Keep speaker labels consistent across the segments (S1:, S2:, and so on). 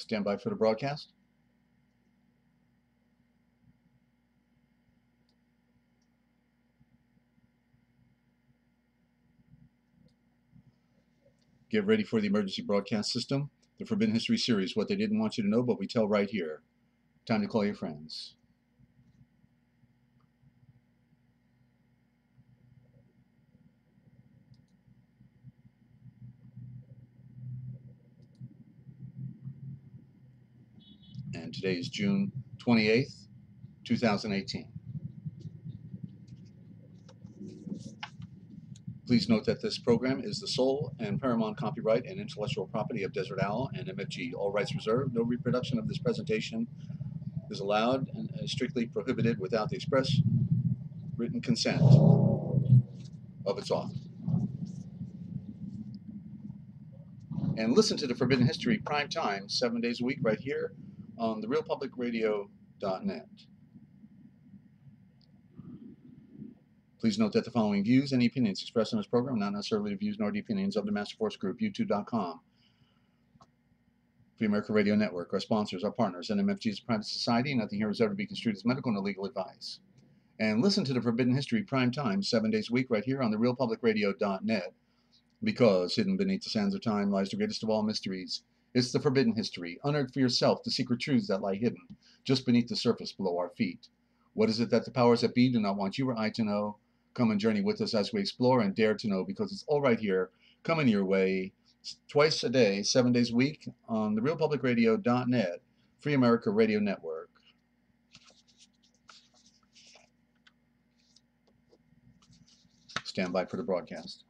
S1: Stand by for the broadcast. Get ready for the emergency broadcast system. The Forbidden History series, what they didn't want you to know, but we tell right here. Time to call your friends. And today is June 28th, 2018. Please note that this program is the sole and paramount copyright and intellectual property of Desert Owl and MFG. All rights reserved. No reproduction of this presentation is allowed and is strictly prohibited without the express written consent of its author. And listen to the Forbidden History prime time, 7 days a week, right here on therealpublicradio.net. Please note that the following views and opinions expressed in this program are not necessarily the views nor the opinions of the Master Force Group, YouTube.com, Free America Radio Network, our sponsors, our partners, and MFG is a private society. Nothing here is ever to be construed as medical and legal advice. And listen to the Forbidden History prime time, 7 days a week, right here on therealpublicradio.net, because hidden beneath the sands of time lies the greatest of all mysteries. It's the Forbidden History. Unearth for yourself the secret truths that lie hidden just beneath the surface below our feet. What is it that the powers that be do not want you or I to know? Come and journey with us as we explore and dare to know, because it's all right here, coming your way, twice a day, 7 days a week, on therealpublicradio.net, Free America Radio Network. Stand by for the broadcast.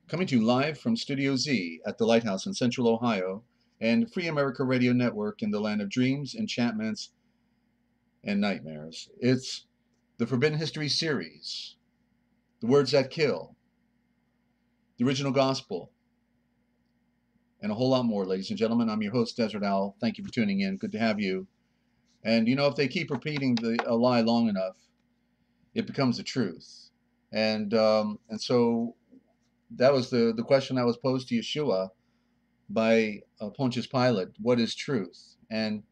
S1: Coming to you live from Studio Z at the Lighthouse in Central Ohio and Free America Radio Network in the land of dreams, enchantments, and nightmares. It's the Forbidden History series, The Words That Kill, the Original Gospel, and a whole lot more, ladies and gentlemen. I'm your host, Desert Owl. Thank you for tuning in. Good to have you. And you know, if they keep repeating a lie long enough, it becomes the truth. And so that was the question that was posed to Yeshua by Pontius Pilate. What is truth? And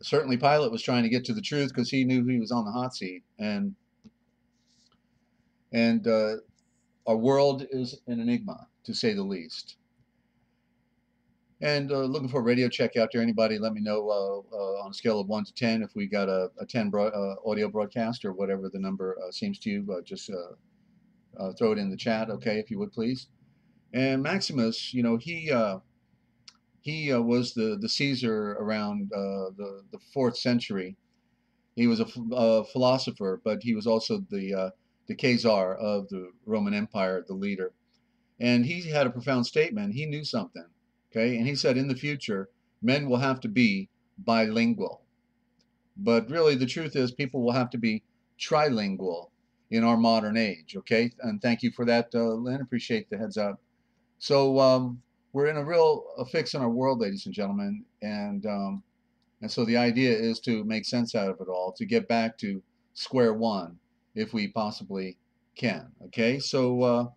S1: certainly Pilate was trying to get to the truth because he knew he was on the hot seat. And our world is an enigma, to say the least. And looking for a radio check out there. Anybody, let me know on a scale of 1 to 10 if we got a 10 audio broadcast or whatever the number seems to you. Just throw it in the chat, okay, if you would, please. And Maximus, you know, he was the Caesar around the 4th century. He was a philosopher, but he was also the Caesar of the Roman Empire, the leader. And he had a profound statement. He knew something, okay? And he said, in the future, men will have to be bilingual. But really, the truth is, people will have to be trilingual in our modern age, okay? And thank you for that, Lynn. Appreciate the heads up. So we're in a real fix in our world, ladies and gentlemen, and so the idea is to make sense out of it all, to get back to square one, if we possibly can. Okay, so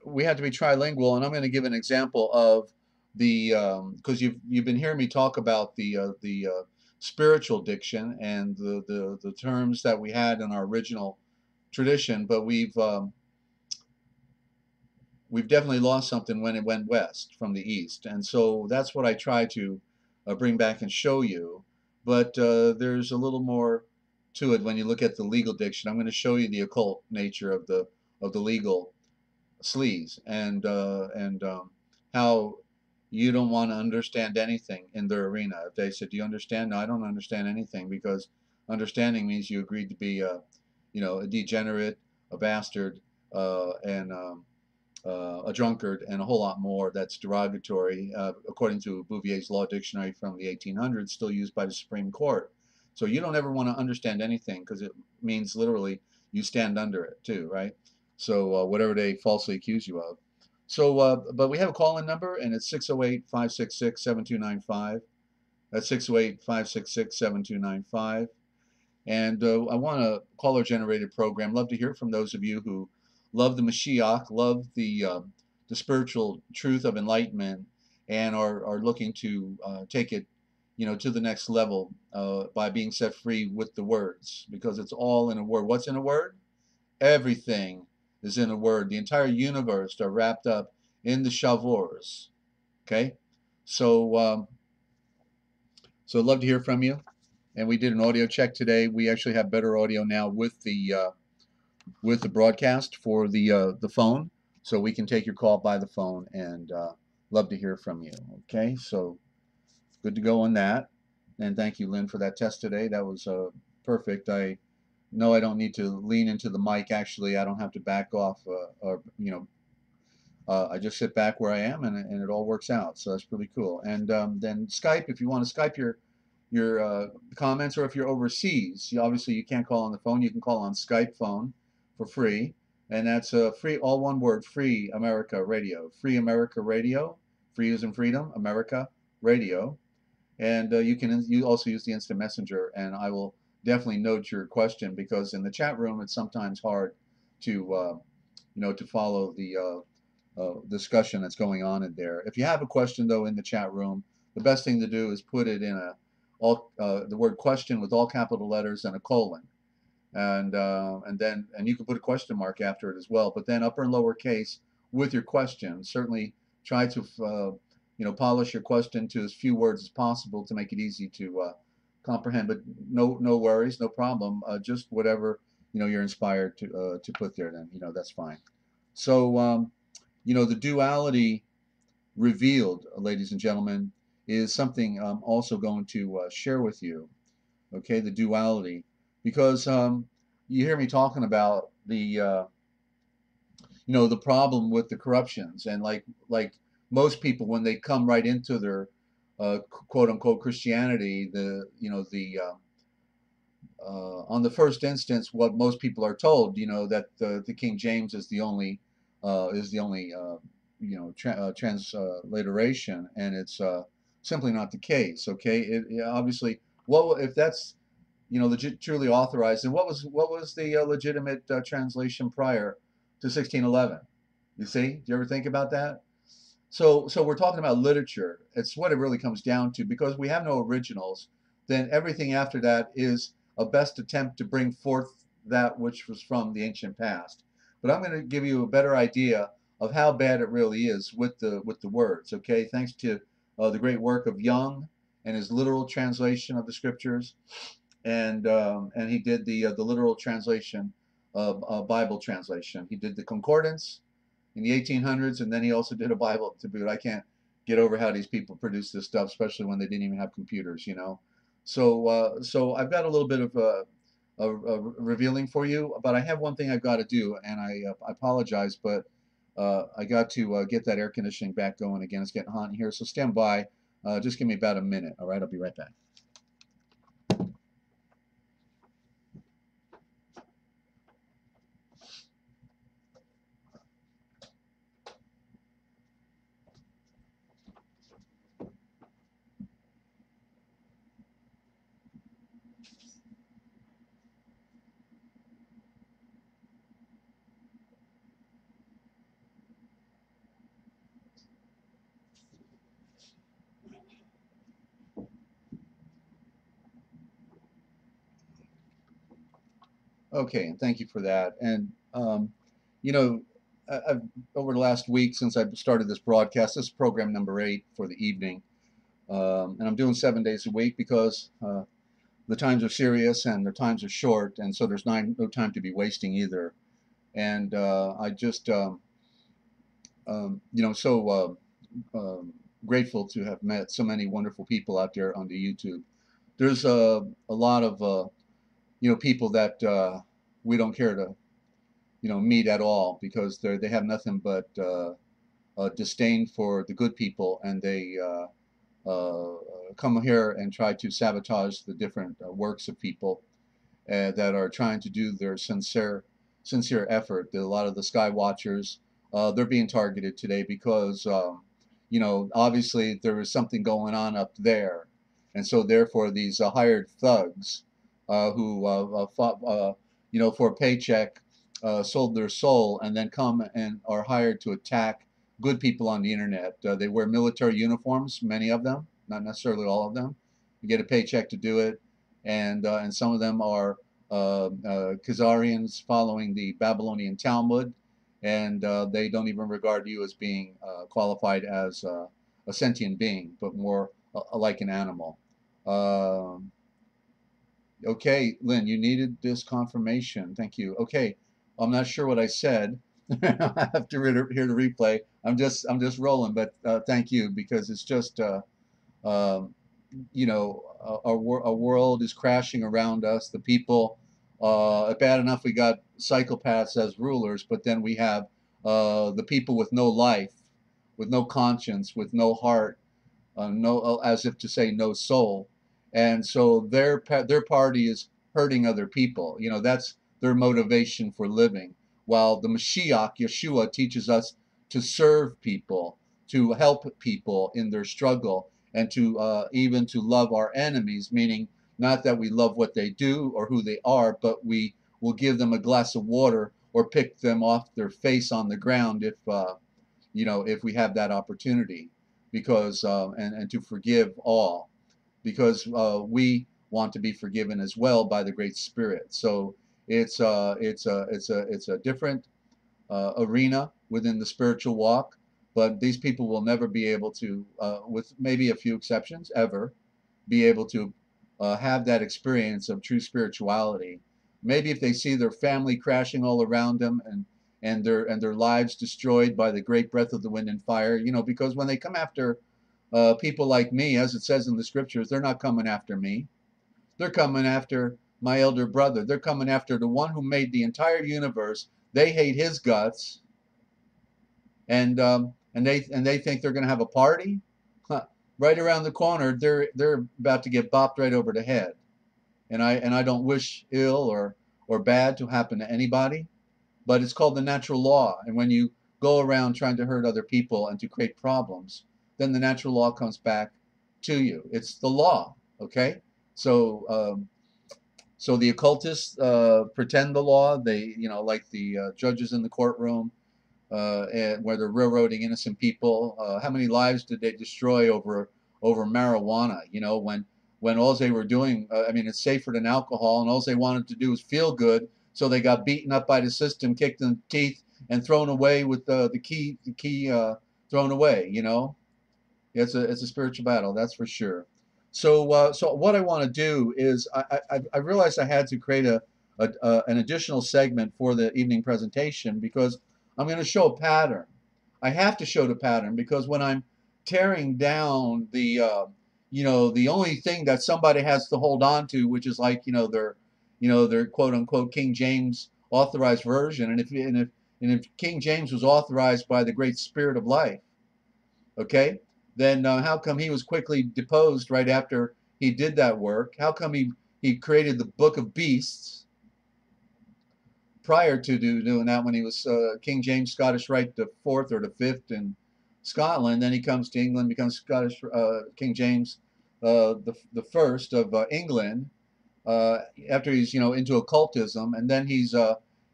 S1: we have to be trilingual, and I'm going to give an example of the because you've been hearing me talk about the spiritual diction and the terms that we had in our original tradition, but we've definitely lost something when it went west from the east. And so that's what I try to bring back and show you. But there's a little more to it when you look at the legal diction. I'm going to show you the occult nature of the legal sleaze and how you don't want to understand anything in their arena. If they said, do you understand? No, I don't understand anything, because understanding means you agreed to be a degenerate, a bastard, and a drunkard, and a whole lot more that's derogatory, according to Bouvier's Law Dictionary from the 1800s, still used by the Supreme Court. So you don't ever want to understand anything, because it means literally you stand under it too, right? So whatever they falsely accuse you of. So, but we have a call-in number, and it's 608-566-7295. That's 608-566-7295. And I want a caller-generated program. Love to hear from those of you who love the Mashiach, love the spiritual truth of enlightenment, and are looking to take it, to the next level by being set free with the words, because it's all in a word. What's in a word? Everything is in a word. The entire universe are wrapped up in the Shavors. Okay, so so I'd love to hear from you. And we did an audio check today. We actually have better audio now with the broadcast for the phone, so we can take your call by the phone, and love to hear from you. Okay, so good to go on that. And thank you, Lynn, for that test today. That was perfect. I know I don't need to lean into the mic. Actually, I don't have to back off, or I just sit back where I am, and it all works out. So that's pretty cool. And then Skype, if you want to Skype your comments, or if you're overseas, obviously you can't call on the phone. You can call on Skype phone for free, and that's free, all one word, Free America Radio. Free America Radio. Free is in freedom, America Radio. And you also use the instant messenger, and I will definitely note your question, because in the chat room it's sometimes hard to to follow the discussion that's going on in there. If you have a question though in the chat room, the best thing to do is put it in the word question with all capital letters and a colon, and you can put a question mark after it as well. But then upper and lower case with your question. Certainly try to polish your question to as few words as possible to make it easy to comprehend. But no worries, no problem. Just whatever you're inspired to put there. Then that's fine. So the duality revealed, ladies and gentlemen, is something I'm also going to share with you. Okay, the duality, because you hear me talking about the the problem with the corruptions, and like most people, when they come right into their quote unquote Christianity, on the first instance, what most people are told, that the King James is the only transliteration, and it's simply not the case. Okay, obviously, what if that's legit, truly authorized, and what was the legitimate translation prior to 1611? You see, do you ever think about that? So we're talking about literature. It's what it really comes down to, because we have no originals. Then everything after that is a best attempt to bring forth that which was from the ancient past. But I'm going to give you a better idea of how bad it really is with the words. Okay, thanks to the great work of Young and his literal translation of the scriptures, and he did the literal translation of Bible translation. He did the concordance in the 1800s, and then he also did a Bible to boot. I can't get over how these people produce this stuff, especially when they didn't even have computers, So I've got a little bit of a revealing for you, but I have one thing I've got to do, and I apologize, but I got to get that air conditioning back going again. It's getting hot in here, so stand by. Just give me about a minute, all right? I'll be right back. Okay, and thank you for that. And you know, I've over the last week since I started this broadcast, this is program number 8 for the evening, and I'm doing 7 days a week because the times are serious and the times are short, and so there's no time to be wasting either. And I just so grateful to have met so many wonderful people out there on the YouTube. There's a lot of people that we don't care to meet at all, because they have nothing but disdain for the good people, and they come here and try to sabotage the different works of people that are trying to do their sincere effort. A lot of the sky watchers, they're being targeted today because obviously there is something going on up there, and so therefore these hired thugs who fought, for a paycheck, sold their soul, and then come and are hired to attack good people on the internet. They wear military uniforms, many of them, not necessarily all of them. You get a paycheck to do it, and some of them are Khazarians following the Babylonian Talmud, and they don't even regard you as being qualified as a sentient being, but more like an animal. Okay, Lynn, you needed this confirmation. Thank you. Okay, I'm not sure what I said. I have to hear the replay. I'm just rolling, but thank you, because it's just um, our world is crashing around us. The people, bad enough we got psychopaths as rulers, but then we have the people with no life, with no conscience, with no heart, no, as if to say no soul, and so their party is hurting other people. That's their motivation for living. While the Mashiach, Yeshua, teaches us to serve people, to help people in their struggle, and to even to love our enemies, meaning not that we love what they do or who they are, but we will give them a glass of water or pick them off their face on the ground if we have that opportunity, because and to forgive all, because we want to be forgiven as well by the Great Spirit. So it's a different arena within the spiritual walk, but these people will never be able to, with maybe a few exceptions, ever be able to have that experience of true spirituality. Maybe if they see their family crashing all around them, and their lives destroyed by the great breath of the wind and fire, because when they come after people like me, as it says in the scriptures, they're not coming after me. They're coming after my elder brother. They're coming after the one who made the entire universe. They hate his guts, and they think they're going to have a party. Huh. Right around the corner, they're about to get bopped right over the head. And I don't wish ill or bad to happen to anybody, but it's called the natural law. And when you go around trying to hurt other people and to create problems, then the natural law comes back to you. It's the law, okay? So so the occultists pretend the law. They, like the judges in the courtroom, and where they're railroading innocent people. How many lives did they destroy over marijuana? When all they were doing, I mean, it's safer than alcohol, and all they wanted to do was feel good. So they got beaten up by the system, kicked in the teeth, and thrown away with the key thrown away. It's a spiritual battle, that's for sure. So what I want to do is I realized I had to create an additional segment for the evening presentation, because I'm going to show a pattern. I have to show the pattern, because when I'm tearing down the only thing that somebody has to hold on to, which is like their quote unquote King James authorized version, and if King James was authorized by the Great Spirit of Life, okay, then how come he was quickly deposed right after he did that work? How come he created the Book of Beasts prior to doing that, when he was King James Scottish Rite the fourth or the fifth in Scotland? Then he comes to England, becomes Scottish King James the first of England, after he's into occultism, and then he's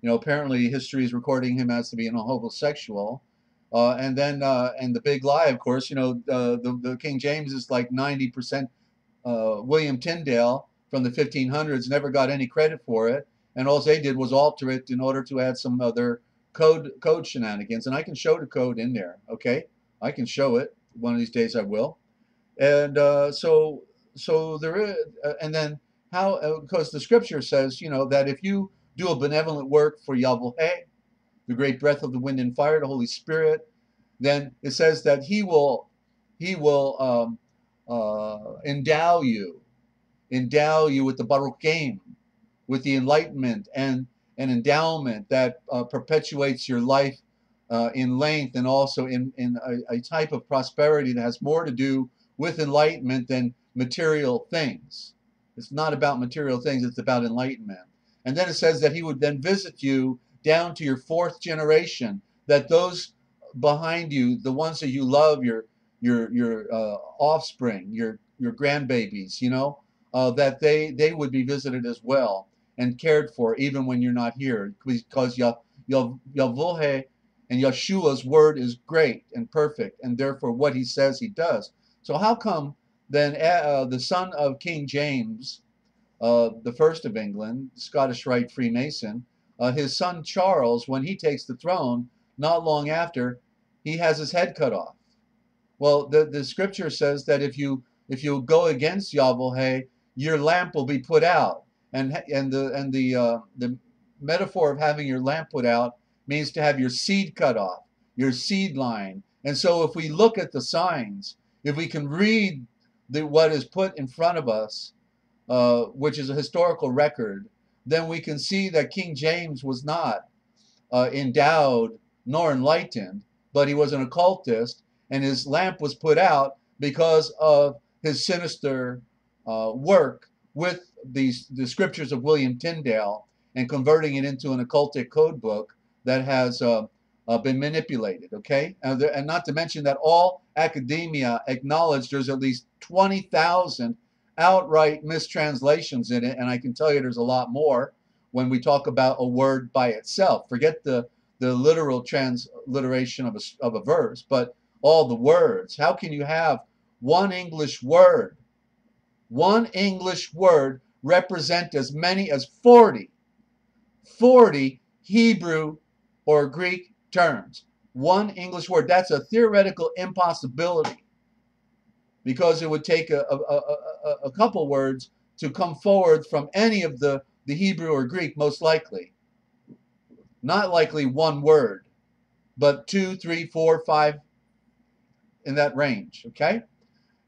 S1: apparently history is recording him as to be an homosexual. And then and the big lie, of course, the King James is like 90% William Tyndale from the 1500s, never got any credit for it, and all they did was alter it in order to add some other code shenanigans. And I can show the code in there, okay? I can show it. One of these days I will. And so there is, and then how, because the scripture says, that if you do a benevolent work for Yahweh, the great breath of the wind and fire, the Holy Spirit, then it says that he will endow you with the Baruch Game, with the enlightenment and endowment that perpetuates your life in length, and also in a type of prosperity that has more to do with enlightenment than material things. It's not about material things, it's about enlightenment. And then it says that he would then visit you down to your fourth generation, that those behind you, the ones that you love, your offspring, your grandbabies, that they would be visited as well and cared for even when you're not here, because Yahweh and Yeshua's word is great and perfect, and therefore what he says he does. So how come then the son of King James, the first of England, Scottish Rite Freemason, his son Charles, when he takes the throne, not long after, he has his head cut off? Well, the scripture says that if you go against Yahweh, your lamp will be put out, and the metaphor of having your lamp put out means to have your seed cut off, your seed line. And so, if we look at the signs, if we can read what is put in front of us, which is a historical record, then we can see that King James was not endowed nor enlightened, but he was an occultist, and his lamp was put out because of his sinister work with the scriptures of William Tyndale and converting it into an occultic code book that has been manipulated, okay? And not to mention that all academia acknowledged there's at least 20,000 outright mistranslations in it, and I can tell you there's a lot more when we talk about a word by itself. Forget the literal transliteration of a verse, but all the words. How can you have one English word represent as many as 40 Hebrew or Greek terms? One English word. That's a theoretical impossibility, because it would take a couple words to come forward from any of the Hebrew or Greek, most likely. Not likely one word, but 2, 3, 4, 5, in that range, okay?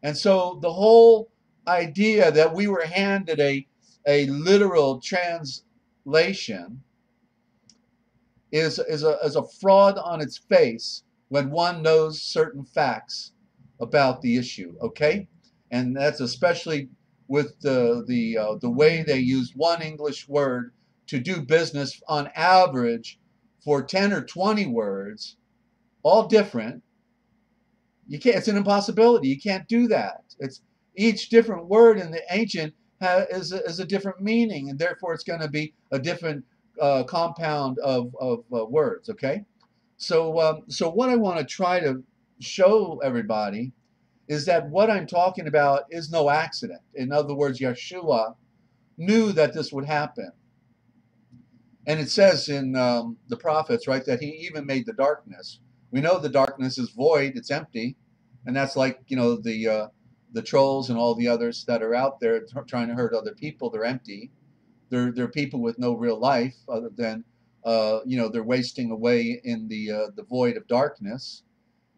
S1: And so the whole idea that we were handed a literal translation is a fraud on its face when one knows certain facts about the issue, okay? And that's especially with the way they use one English word to do business on average for 10 or 20 words, all different. You can't. It's an impossibility. You can't do that. It's each different word in the ancient is a different meaning, and therefore it's going to be a different compound of words. Okay, so so what I want to try to show everybody is that what I'm talking about is no accident. In other words, Yeshua knew that this would happen, and it says in the prophets, right, that he even made the darkness. We know the darkness is void; it's empty, and that's like, you know, the trolls and all the others that are out there trying to hurt other people. They're empty. They're people with no real life other than you know, they're wasting away in the void of darkness,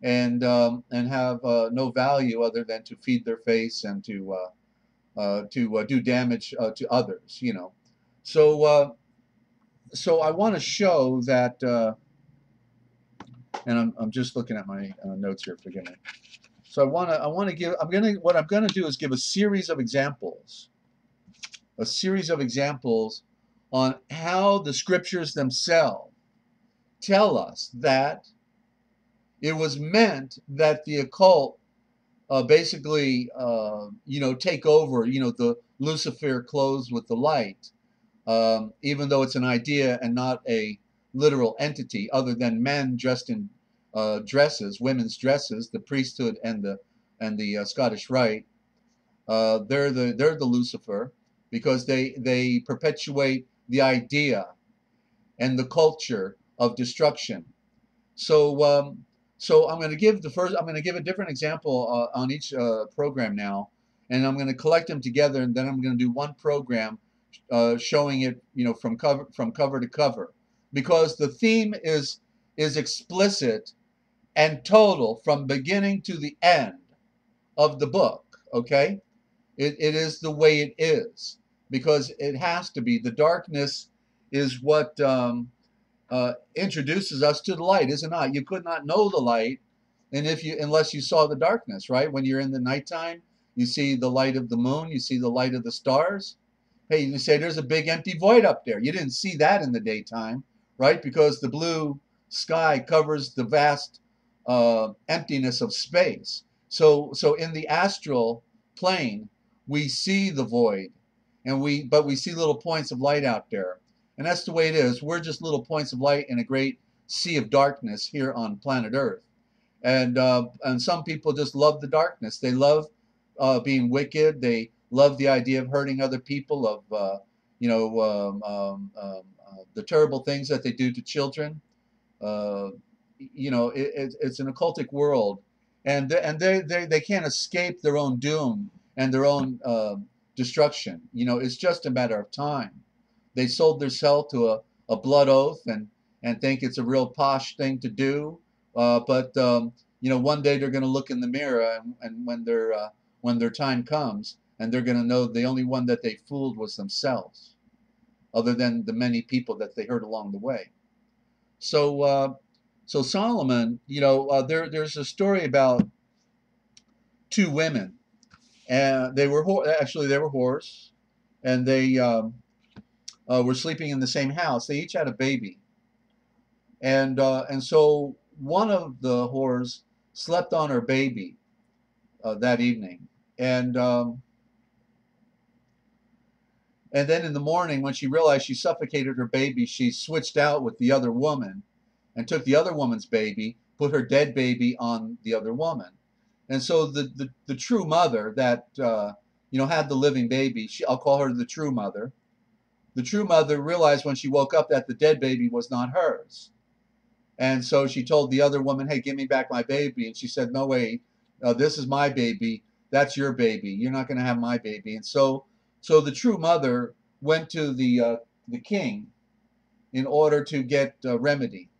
S1: and have no value other than to feed their face and to do damage to others. You know, so so I want to show that. And I'm just looking at my notes here. Forgive me. So what I'm gonna do is give a series of examples on how the scriptures themselves tell us that it was meant that the occult basically you know, take over, you know, the Lucifer clothes with the light, even though it's an idea and not a literal entity, other than men dressed in dresses, women's dresses, the priesthood and the Scottish Rite. They're the Lucifer, because they perpetuate the idea and the culture of destruction. So so I'm going to give a different example on each program now, and I'm going to collect them together, and then I'm going to do one program showing it, you know, from cover to cover, because the theme is explicit and total from beginning to the end of the book. Okay, it is the way it is, because it has to be. The darkness is what introduces us to the light, is it not? You could not know the light, and unless you saw the darkness, right? When you're in the nighttime, you see the light of the moon, you see the light of the stars. Hey, you say there's a big empty void up there. You didn't see that in the daytime, right? Because the blue sky covers the vast emptiness of space. So in the astral plane, we see the void, but we see little points of light out there. And that's the way it is. We're just little points of light in a great sea of darkness here on planet Earth. And some people just love the darkness. They love being wicked. They love the idea of hurting other people, of the terrible things that they do to children. Uh, it's an occultic world, and they can't escape their own doom and their own destruction. It's just a matter of time. They sold themselves to a blood oath and think it's a real posh thing to do. But one day they're going to look in the mirror, and when their time comes, and they're going to know the only one that they fooled was themselves, other than the many people that they hurt along the way. So Solomon, there's a story about two women, and they were whores, and they were sleeping in the same house. They each had a baby, and so one of the whores slept on her baby that evening, and then in the morning, when she realized she suffocated her baby, she switched out with the other woman and took the other woman's baby, put her dead baby on the other woman. And so the true mother that had the living baby, I'll call her the true mother. The true mother realized when she woke up that the dead baby was not hers. And so she told the other woman, "Hey, give me back my baby." And she said, "No, wait, this is my baby. That's your baby. You're not going to have my baby." And so the true mother went to the king in order to get remedy.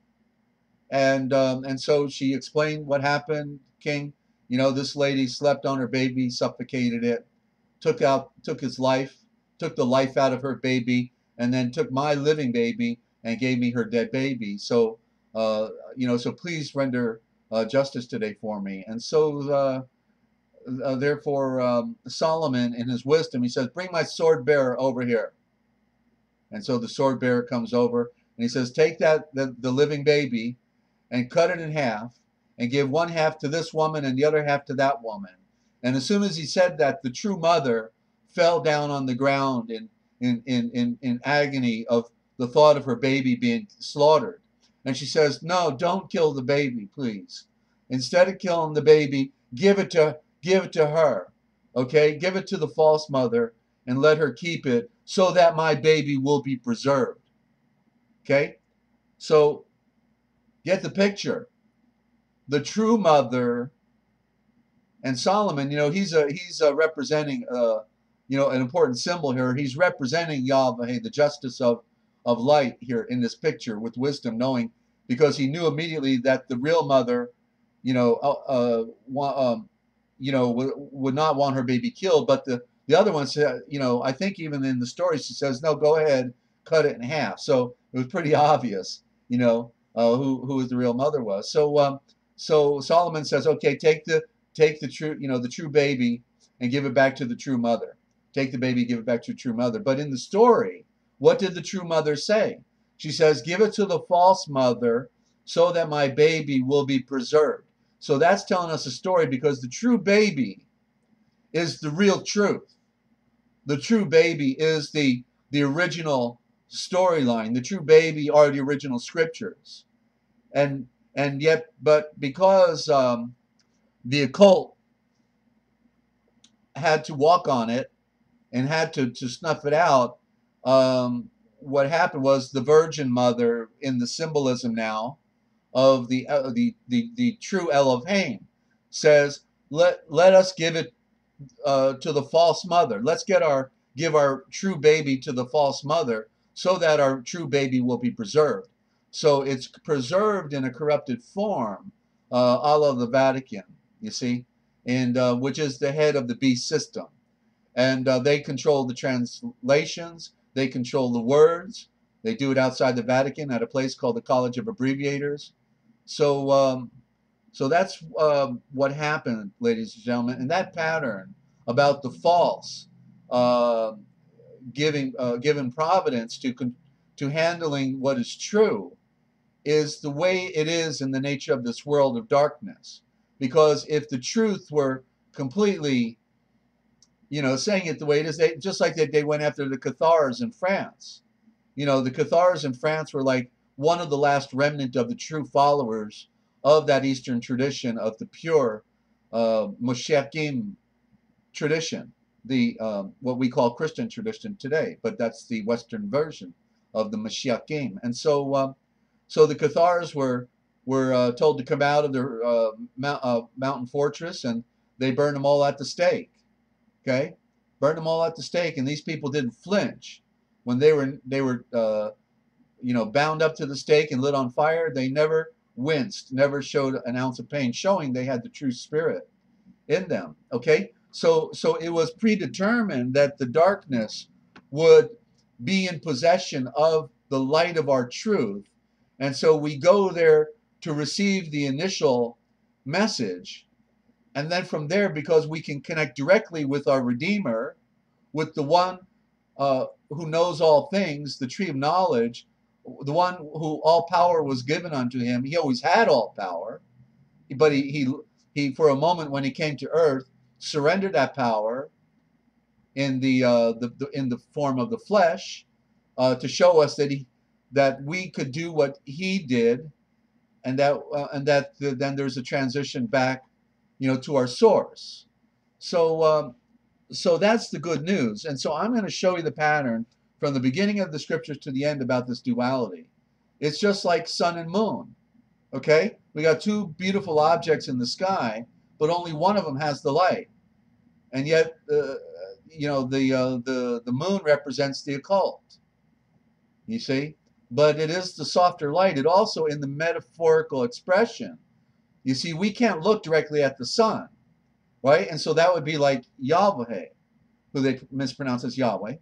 S1: And so she explained what happened. King, this lady slept on her baby, suffocated it, took his life, took the life out of her baby, and then took my living baby and gave me her dead baby. So so please render justice today for me. And so therefore Solomon, in his wisdom, he says, "Bring my sword bearer over here." And so the sword bearer comes over, and he says, "Take the living baby and cut it in half, and give one half to this woman and the other half to that woman." And as soon as he said that, the true mother fell down on the ground in agony of the thought of her baby being slaughtered. And she says, "No, don't kill the baby, please. Instead of killing the baby, give it to her. Okay? Give it to the false mother and let her keep it so that my baby will be preserved." Okay? So get the picture. The true mother, and Solomon, he's representing an important symbol here. He's representing Yahweh, the justice of light here in this picture, with wisdom, knowing, because he knew immediately that the real mother, would not want her baby killed, but the other one said, I think even in the story she says, "No, go ahead, cut it in half." So it was pretty obvious, who the real mother was. So Solomon says, "Okay, take the true baby and give it back to the true mother. Take the baby, give it back to the true mother." But in the story, what did the true mother say? She says, "Give it to the false mother so that my baby will be preserved." So that's telling us a story, because the true baby is the real truth. The true baby is the original storyline. The true baby are the original scriptures. And yet, but because the occult had to walk on it and had to snuff it out, what happened was the Virgin Mother, in the symbolism now of the true Elohim, says, let us give it to the false mother. Let's give our true baby to the false mother so that our true baby will be preserved. So it's preserved in a corrupted form, a la the Vatican, you see, and which is the head of the beast system. And they control the translations. They control the words. They do it outside the Vatican at a place called the College of Abbreviators. So that's what happened, ladies and gentlemen. And that pattern about the false given providence to handling what is true is the way it is in the nature of this world of darkness. Because if the truth were completely, saying it the way it is. Just like they went after the Cathars in France. The Cathars in France were like one of the last remnant of the true followers of that Eastern tradition of the pure Moshiachim tradition, the what we call Christian tradition today, but that's the Western version of the Mashiachim. And so the Cathars were told to come out of their mountain fortress, and they burned them all at the stake. Okay, burned them all at the stake, and these people didn't flinch when they were bound up to the stake and lit on fire. They never winced, never showed an ounce of pain, showing they had the true spirit in them. Okay, so it was predetermined that the darkness would be in possession of the light of our truth, and so we go there to receive the initial message, and then from there, because we can connect directly with our Redeemer, with the one who knows all things, the tree of knowledge, the one who all power was given unto him. He always had all power, but he for a moment when he came to earth surrendered that power in the form of the flesh to show us that we could do what he did, and that then there's a transition back, to our source. So that's the good news. And so I'm going to show you the pattern from the beginning of the scriptures to the end about this duality. It's just like sun and moon. Okay, we got two beautiful objects in the sky, but only one of them has the light, and yet the moon represents the occult. You see, but it is the softer light. It also, in the metaphorical expression, you see, we can't look directly at the sun, right? And so that would be like Yahweh, who they mispronounce as Yahweh.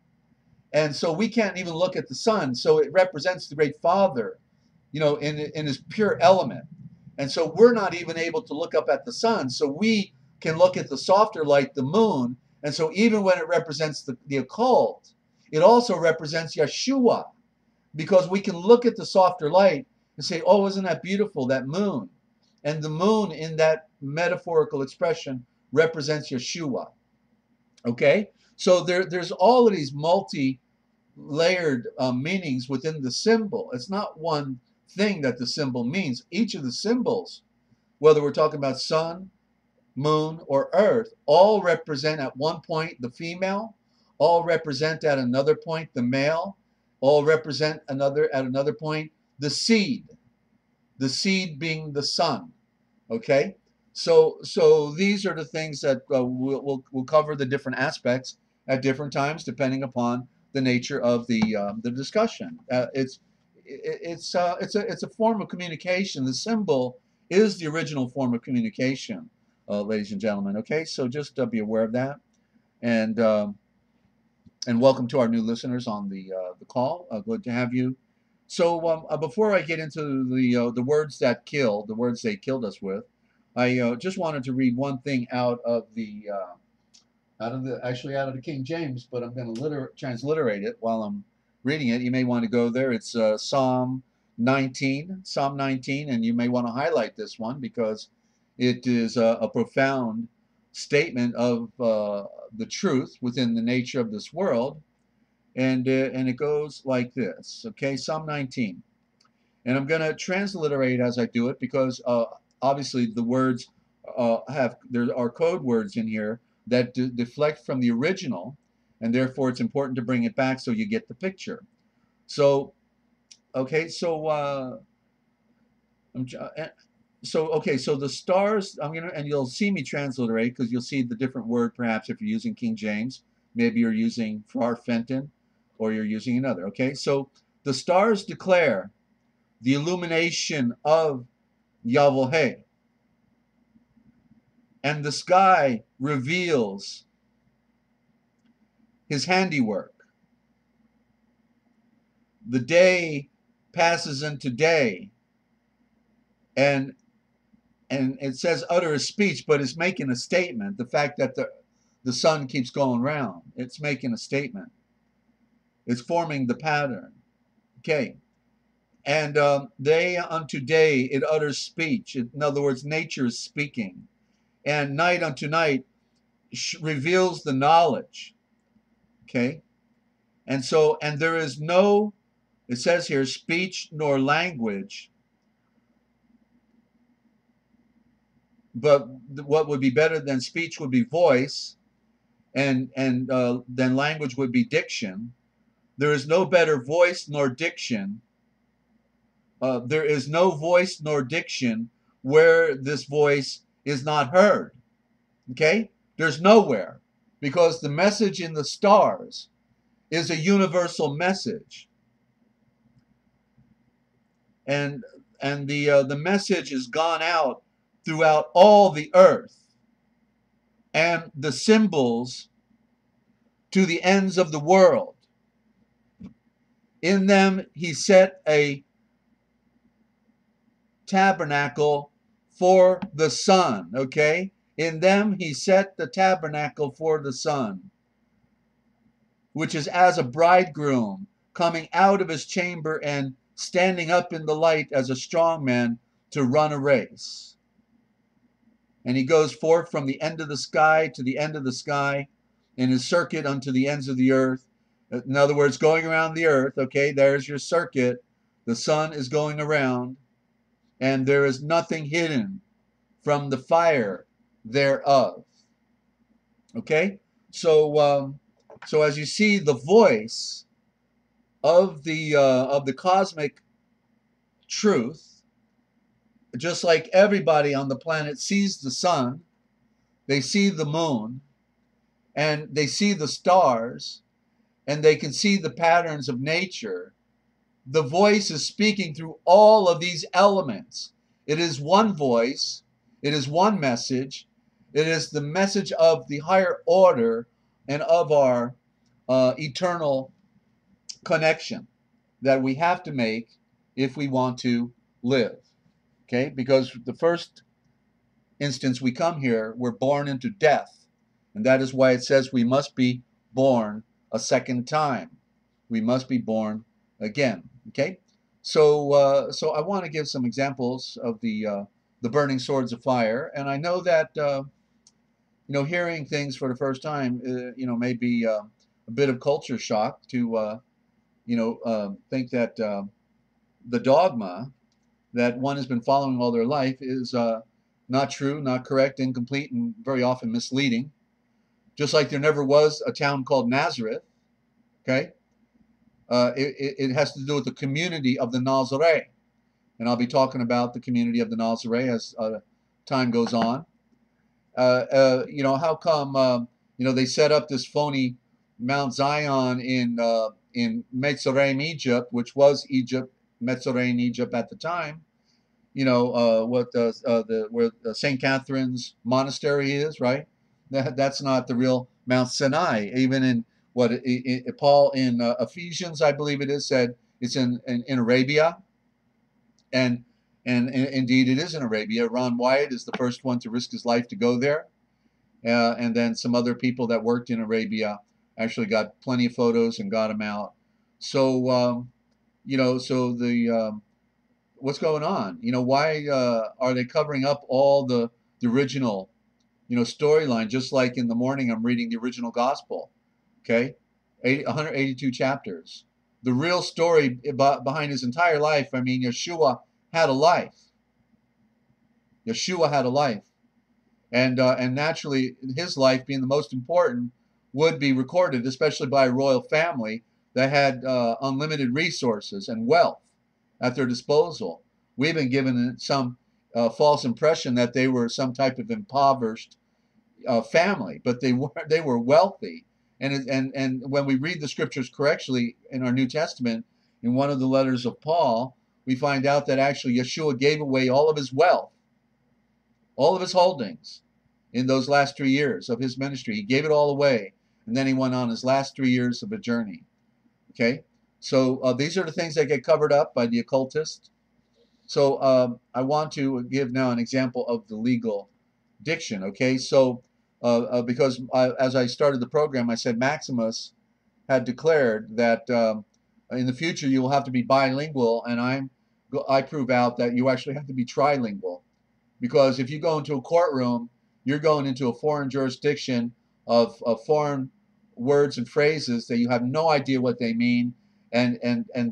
S1: And so we can't even look at the sun. So it represents the great Father, in his pure element. And so we're not even able to look up at the sun. So we can look at the softer light, the moon. And so even when it represents the occult, it also represents Yeshua, because we can look at the softer light and say, oh, isn't that beautiful, that moon? And the moon in that metaphorical expression represents Yeshua. Okay? So there's all of these multi-layered meanings within the symbol. It's not one thing that the symbol means. Each of the symbols, whether we're talking about sun, moon, or earth, all represent at one point the female, all represent at another point the male, all represent at another point the seed being the sun. Okay, so these are the things that we'll cover the different aspects at different times depending upon the nature of the discussion. It's a form of communication. The symbol is the original form of communication, ladies and gentlemen. Okay, so just be aware of that, and welcome to our new listeners on the call. Good to have you. So before I get into the words that kill, the words they killed us with, I just wanted to read one thing out of the King James, but I'm going to transliterate it while I'm reading it. You may want to go there. It's Psalm 19, and you may want to highlight this one because it is a profound statement of the truth within the nature of this world. And it goes like this, okay? Psalm 19. And I'm going to transliterate as I do it because obviously the words there are code words in here that deflect from the original, and therefore it's important to bring it back so you get the picture. So, okay, so the stars, and you'll see me transliterate because you'll see the different word perhaps if you're using King James. Maybe you're using Far Fenton, or you're using another, okay? So the stars declare the illumination of Yahweh, and the sky reveals his handiwork. The day passes into day, and it says utter a speech, but it's making a statement. The fact that the sun keeps going round, it's making a statement. It's forming the pattern. Okay. And day unto day it utters speech. In other words, nature is speaking. And night unto night reveals the knowledge. Okay? And so, and there is no, it says here, speech nor language, but what would be better than speech would be voice, and then language would be diction. There is no better voice nor diction. There is no voice nor diction where this voice is not heard. Okay? There's nowhere, because the message in the stars is a universal message, and the message has gone out throughout all the earth, and the symbols to the ends of the world. In them he set a tabernacle for the sun. Okay? In them he set the tabernacle for the sun, which is as a bridegroom coming out of his chamber and standing up in the light as a strong man to run a race. And he goes forth from the end of the sky to the end of the sky in his circuit unto the ends of the earth. In other words, going around the earth. Okay, there's your circuit. The sun is going around, and there is nothing hidden from the fire thereof. Okay, so so as you see, the voice of the cosmic truth, just like everybody on the planet sees the sun, they see the moon, and they see the stars, and they can see the patterns of nature. The voice is speaking through all of these elements. It is one voice. It is one message. It is the message of the higher order and of our eternal connection that we have to make if we want to live. Okay? Because the first instance we come here, we're born into death. And that is why it says we must be born a second time. We must be born again. Okay? So so I want to give some examples of the burning swords of fire. And I know that you know, hearing things for the first time, you know, may be a bit of culture shock to you know, think that the dogma that one has been following all their life is not true, not correct, incomplete, and very often misleading. Just like there never was a town called Nazareth. Okay, it has to do with the community of the Nazarene, and I'll be talking about the community of the Nazarene as time goes on. You know, how come you know, they set up this phony Mount Zion in Mitzrayim, Egypt, which was Egypt, Mitzrayim, Egypt at the time. You know, where St. Catherine's monastery is, right? That's not the real Mount Sinai. Even in what Paul in Ephesians, I believe it is, said it's in Arabia, and indeed it is in Arabia. Ron Wyatt is the first one to risk his life to go there, and then some other people that worked in Arabia actually got plenty of photos and got them out. So you know, so the what's going on? You know, why are they covering up all the original, you know, storyline? Just like in the morning, I'm reading the original gospel. Okay, 182 chapters. The real story behind his entire life. I mean, Yeshua had a life. Yeshua had a life, and naturally, his life being the most important would be recorded, especially by a royal family that had unlimited resources and wealth at their disposal. We've been given some false impression that they were some type of impoverished family, but they were wealthy. And when we read the scriptures correctly in our New Testament, in one of the letters of Paul, we find out that actually Yeshua gave away all of his wealth, all of his holdings in those last 3 years of his ministry. He gave it all away, and then he went on his last 3 years of a journey. Okay? So these are the things that get covered up by the occultist. So I want to give now an example of the legal diction. Okay, so because as I started the program, I said Maximus had declared that in the future you will have to be bilingual, and I prove out that you actually have to be trilingual, because if you go into a courtroom, you're going into a foreign jurisdiction of foreign words and phrases that you have no idea what they mean, and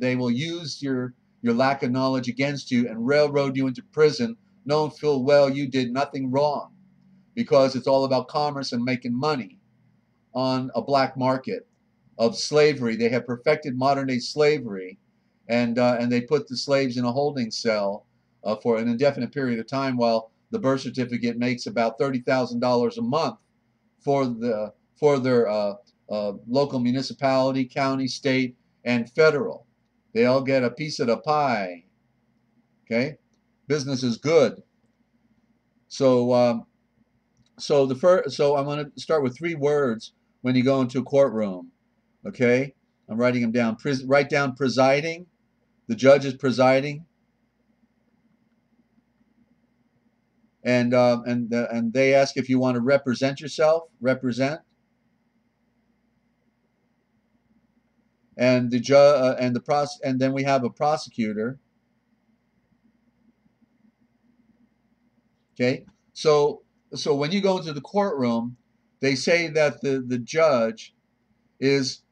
S1: they will use your lack of knowledge against you and railroad you into prison, knowing full well you did nothing wrong, because it's all about commerce and making money on a black market of slavery. They have perfected modern day slavery, and they put the slaves in a holding cell for an indefinite period of time, while the birth certificate makes about $30,000 a month for their local municipality, county, state, and federal. They all get a piece of the pie. Okay, business is good. So so I'm going to start with 3 words when you go into a courtroom. Okay, I'm writing them down. Write down presiding. The judge is presiding, and they ask if you want to represent yourself. Represent. And the judge and then we have a prosecutor. Okay, so when you go into the courtroom, they say that the judge is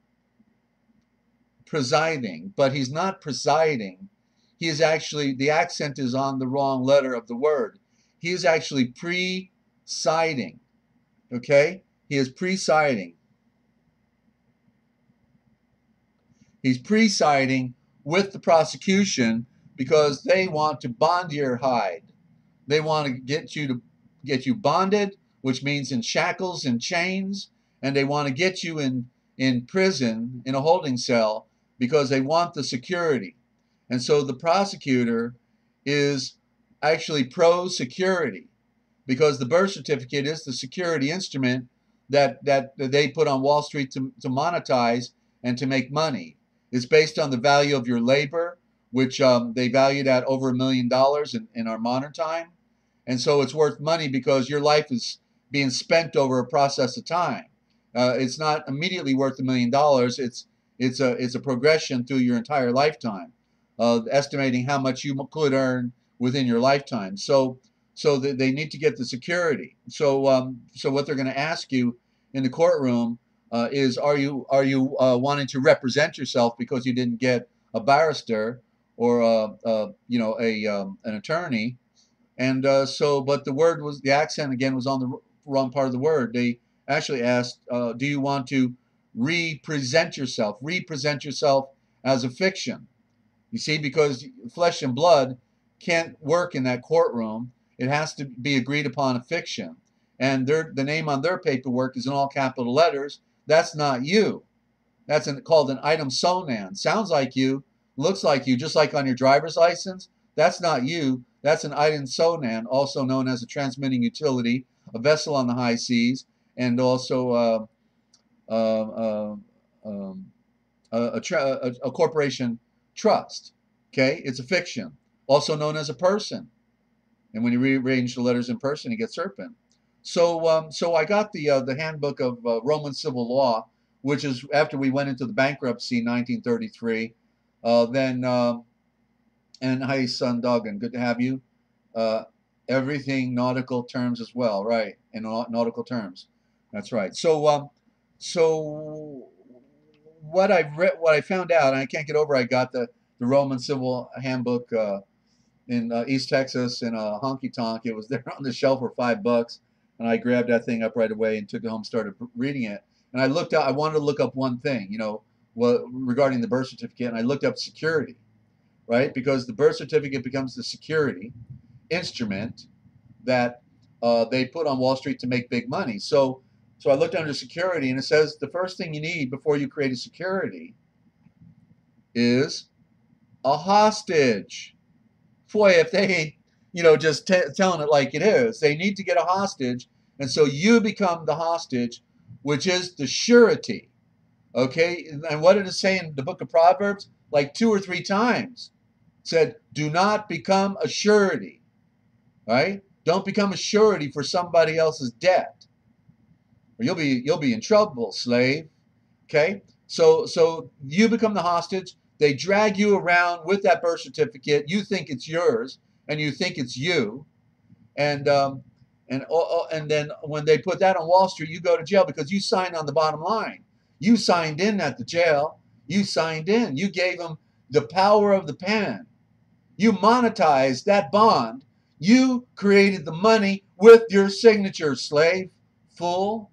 S1: presiding, but he's not presiding. He is actually, the accent is on the wrong letter of the word. He is actually presiding. Okay, he is presiding. He's presiding with the prosecution because they want to bond your hide. They want to get you bonded, which means in shackles and chains, and they want to get you in prison, in a holding cell, because they want the security. And so the prosecutor is actually pro-security, because the birth certificate is the security instrument that they put on Wall Street to monetize and to make money. It's based on the value of your labor, which they valued at over $1 million in our modern time. And so it's worth money because your life is being spent over a process of time. It's not immediately worth $1 million. It's a progression through your entire lifetime, estimating how much you could earn within your lifetime. So they need to get the security. So what they're going to ask you in the courtroom is, are you wanting to represent yourself because you didn't get a barrister or an attorney? And but the accent again was on the wrong part of the word. They actually asked, do you want to represent yourself? Represent yourself as a fiction. You see, because flesh and blood can't work in that courtroom. It has to be agreed upon a fiction. And the name on their paperwork is in all capital letters. That's not you. That's called an item sonan. Sounds like you, looks like you, just like on your driver's license. That's not you. That's an item sonan, also known as a transmitting utility, a vessel on the high seas, and also a corporation trust. Okay, it's a fiction, also known as a person. And when you rearrange the letters in person, you get serpent. So I got the handbook of Roman civil law, which is after we went into the bankruptcy in 1933. And hi, son Duggan, good to have you. Everything nautical terms as well, right? In nautical terms, that's right. So what I found out, and I can't get over, I got the Roman civil handbook in East Texas in a honky tonk. It was there on the shelf for $5, and I grabbed that thing up right away and took it home, started reading it. And I looked up. I wanted to look up one thing, regarding the birth certificate, and I looked up security, right? Because the birth certificate becomes the security instrument that they put on Wall Street to make big money. So I looked under security, and it says the first thing you need before you create a security is a hostage. Boy, if they, just telling it like it is, they need to get a hostage, and so you become the hostage, which is the surety. Okay, and what did it say in the book of Proverbs? Like 2 or 3 times, it said, "Do not become a surety." Right? Don't become a surety for somebody else's debt, or you'll be in trouble, slave. Okay, so you become the hostage. They drag you around with that birth certificate. You think it's yours, and you think it's you, and And then when they put that on Wall Street, you go to jail because you signed on the bottom line. You signed in at the jail. You signed in. You gave them the power of the pen. You monetized that bond. You created the money with your signature, slave, fool.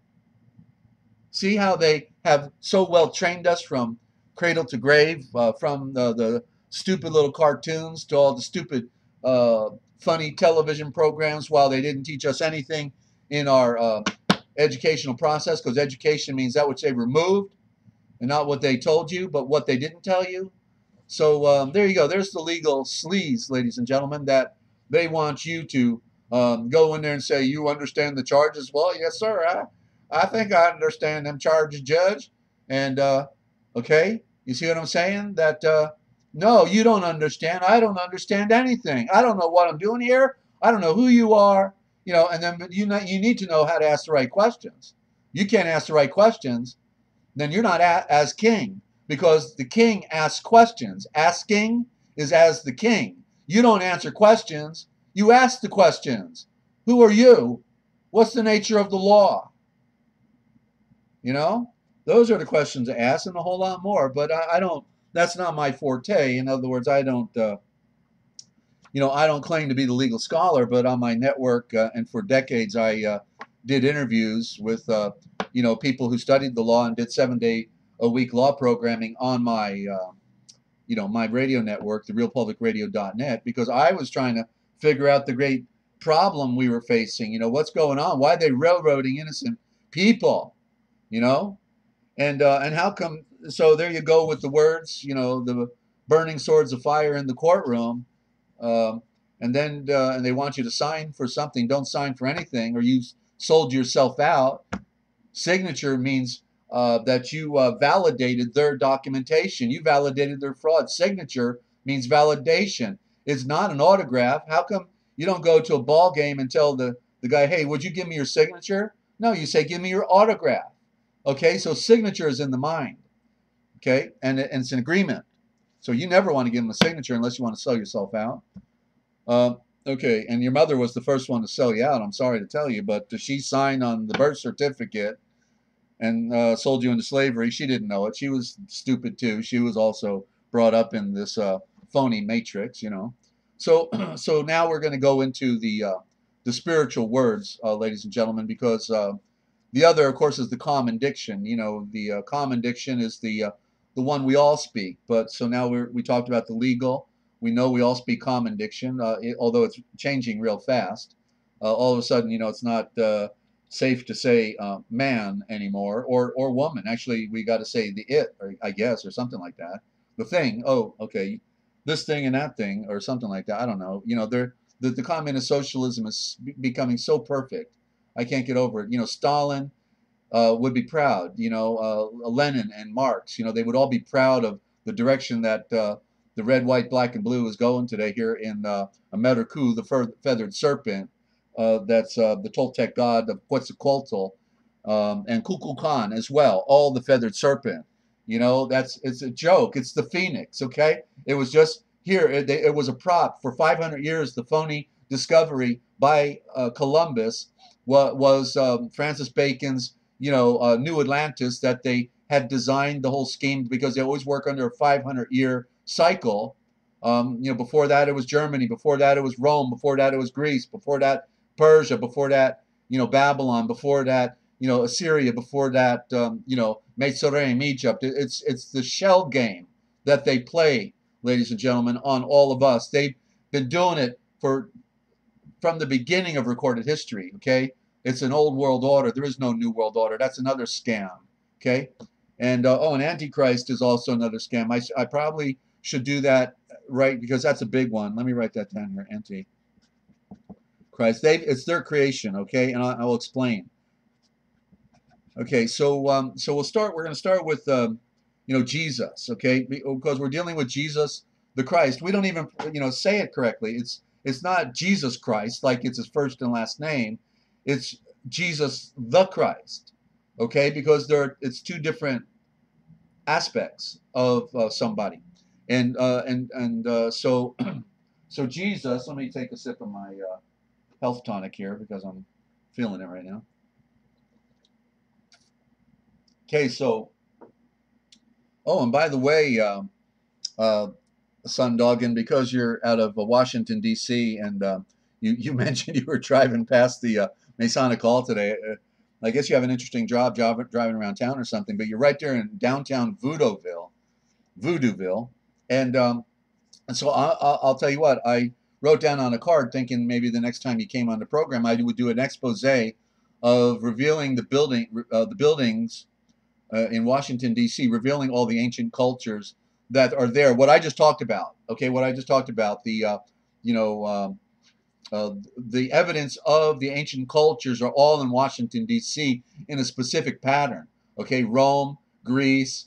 S1: See how they have so well trained us from cradle to grave, from the stupid little cartoons to all the stupid, uh, funny television programs, while they didn't teach us anything in our educational process, because education means that which they removed and not what they told you, but what they didn't tell you. So there you go. There's the legal sleaze, ladies and gentlemen, that they want you to go in there and say, you understand the charges? Well, yes, sir. I think I understand them charges, Judge. And, okay, you see what I'm saying? That, no, you don't understand. I don't understand anything. I don't know what I'm doing here. I don't know who you are. You know, and then you need to know how to ask the right questions. You can't ask the right questions, then you're not as king, because the king asks questions. Asking is as the king. You don't answer questions. You ask the questions. Who are you? What's the nature of the law? You know, those are the questions to ask, and a whole lot more. But I don't. That's not my forte. In other words, I don't. I don't claim to be the legal scholar, but on my network and for decades, I did interviews with people who studied the law and did 7 day a week law programming on my my radio network, the realpublicradio.net, because I was trying to figure out the great problem we were facing. You know, what's going on? Why are they railroading innocent people? You know, and how come? So there you go with the words. You know, the burning swords of fire in the courtroom. Um, and they want you to sign for something. Don't sign for anything, or you sold yourself out. Signature means that you validated their documentation. You validated their fraud. Signature means validation. It's not an autograph. How come you don't go to a ball game and tell the guy, hey, would you give me your signature? No, you say, give me your autograph. Okay, so signature is in the mind. Okay, and it's an agreement. So you never want to give them a signature unless you want to sell yourself out. Um, okay, and your mother was the first one to sell you out. I'm sorry to tell you, but she signed on the birth certificate and sold you into slavery. She didn't know it. She was stupid too. She was also brought up in this phony matrix, you know. So, so now we're going to go into the spiritual words, ladies and gentlemen, because the other, of course, is the common diction. You know, the common diction is the one we all speak. But so now we talked about the legal. We know we all speak common diction, although it's changing real fast. All of a sudden, you know, it's not safe to say man anymore, or woman. Actually, we got to say the it, or I guess, or something like that. The thing. Oh, okay, this thing and that thing, or something like that. I don't know. You know, the communist socialism is becoming so perfect. I can't get over it. You know, Stalin would be proud. You know, Lenin and Marx. You know, they would all be proud of the direction that the red, white, black, and blue is going today here in Ameriku, the feathered serpent. That's the Toltec god of Quetzalcoatl, and Kukulkan as well. All the feathered serpent. You know, it's a joke. It's the phoenix. Okay, it was just here. It was a prop for 500 years. The phony discovery by Columbus was Francis Bacon's New Atlantis, that they had designed the whole scheme because they always work under a 500-year cycle. Before that it was Germany, before that it was Rome, before that it was Greece, before that Persia, before that Babylon, before that Assyria, before that Mitzrayim, Egypt. It's the shell game that they play, ladies and gentlemen, on all of us. They've been doing it from the beginning of recorded history. Okay, it's an old world order. There is no new world order. That's another scam. Okay, and and Antichrist is also another scam. I probably should do that right, because that's a big one. Let me write that down here. Antichrist. It's their creation. Okay, and I'll explain. Okay, so we'll start. We're going to start with Jesus. Okay, because we're dealing with Jesus the Christ. We don't even say it correctly. It's not Jesus Christ like it's his first and last name. It's Jesus the Christ. Okay, because it's two different aspects of somebody, and so so Jesus. Let me take a sip of my health tonic here because I'm Feeling it right now. Okay, so, oh, and by the way, uh, Son Doggin, because you're out of Washington, D.C., and you mentioned you were driving past the Masonic Hall today. I guess you have an interesting job driving around town or something, but you're right there in downtown Voodooville. And so I'll tell you what, I wrote down on a card thinking maybe the next time you came on the program, I would do an expose of revealing the buildings in Washington, D.C., revealing all the ancient cultures that are there. What I just talked about, okay, what I just talked about, you know, the evidence of the ancient cultures are all in Washington, D.C. in a specific pattern. Okay, Rome, Greece,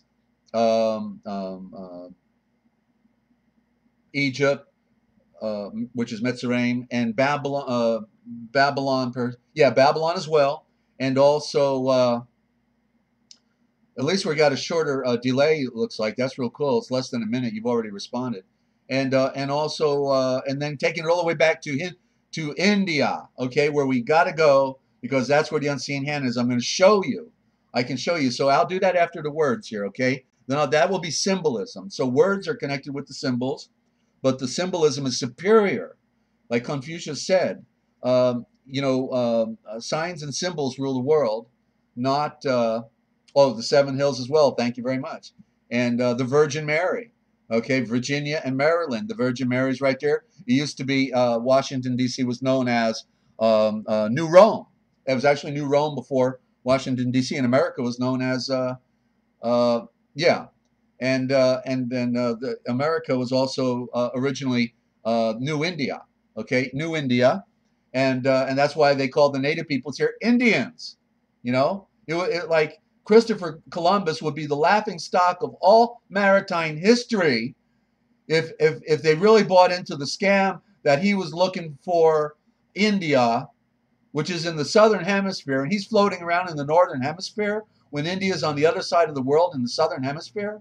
S1: um, um, uh, Egypt, which is Mitzrayim, and Babylon, Babylon as well, and also at least we got a shorter delay. It looks like that's real cool. It's less than a minute. You've already responded, and also and then taking it all the way back to India, okay, where we got to go because that's where the unseen hand is. I'm going to show you. I can show you. So I'll do that after the words here, okay? Then that will be symbolism. So words are connected with the symbols, but the symbolism is superior, like Confucius said. Signs and symbols rule the world, not. Oh, the Seven Hills as well. Thank you very much. And the Virgin Mary. Okay, Virginia and Maryland. The Virgin Mary's right there. It used to be Washington, D.C. was known as New Rome. It was actually New Rome before Washington, D.C. And America was known as, yeah. And then America was also originally New India. Okay, New India. And that's why they called the native peoples here Indians. You know, like Christopher Columbus would be the laughing stock of all maritime history if they really bought into the scam that he was looking for India, which is in the southern hemisphere, and he's floating around in the northern hemisphere when India's on the other side of the world in the southern hemisphere.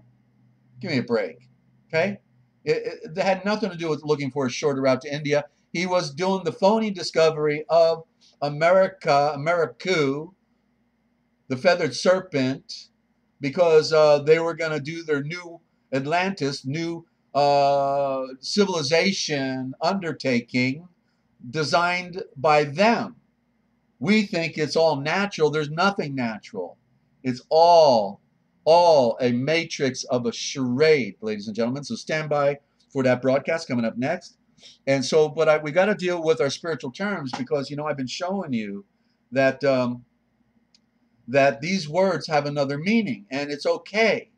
S1: Give me a break, okay? It had nothing to do with looking for a shorter route to India. He was doing the phony discovery of Americu, the feathered serpent, because they were going to do their new Atlantis, new civilization undertaking designed by them. We think it's all natural. There's nothing natural. It's all a matrix of a charade, ladies and gentlemen. So stand by for that broadcast coming up next. And so, but we got to deal with our spiritual terms because, you know, I've been showing you that that these words have another meaning, and it's okay.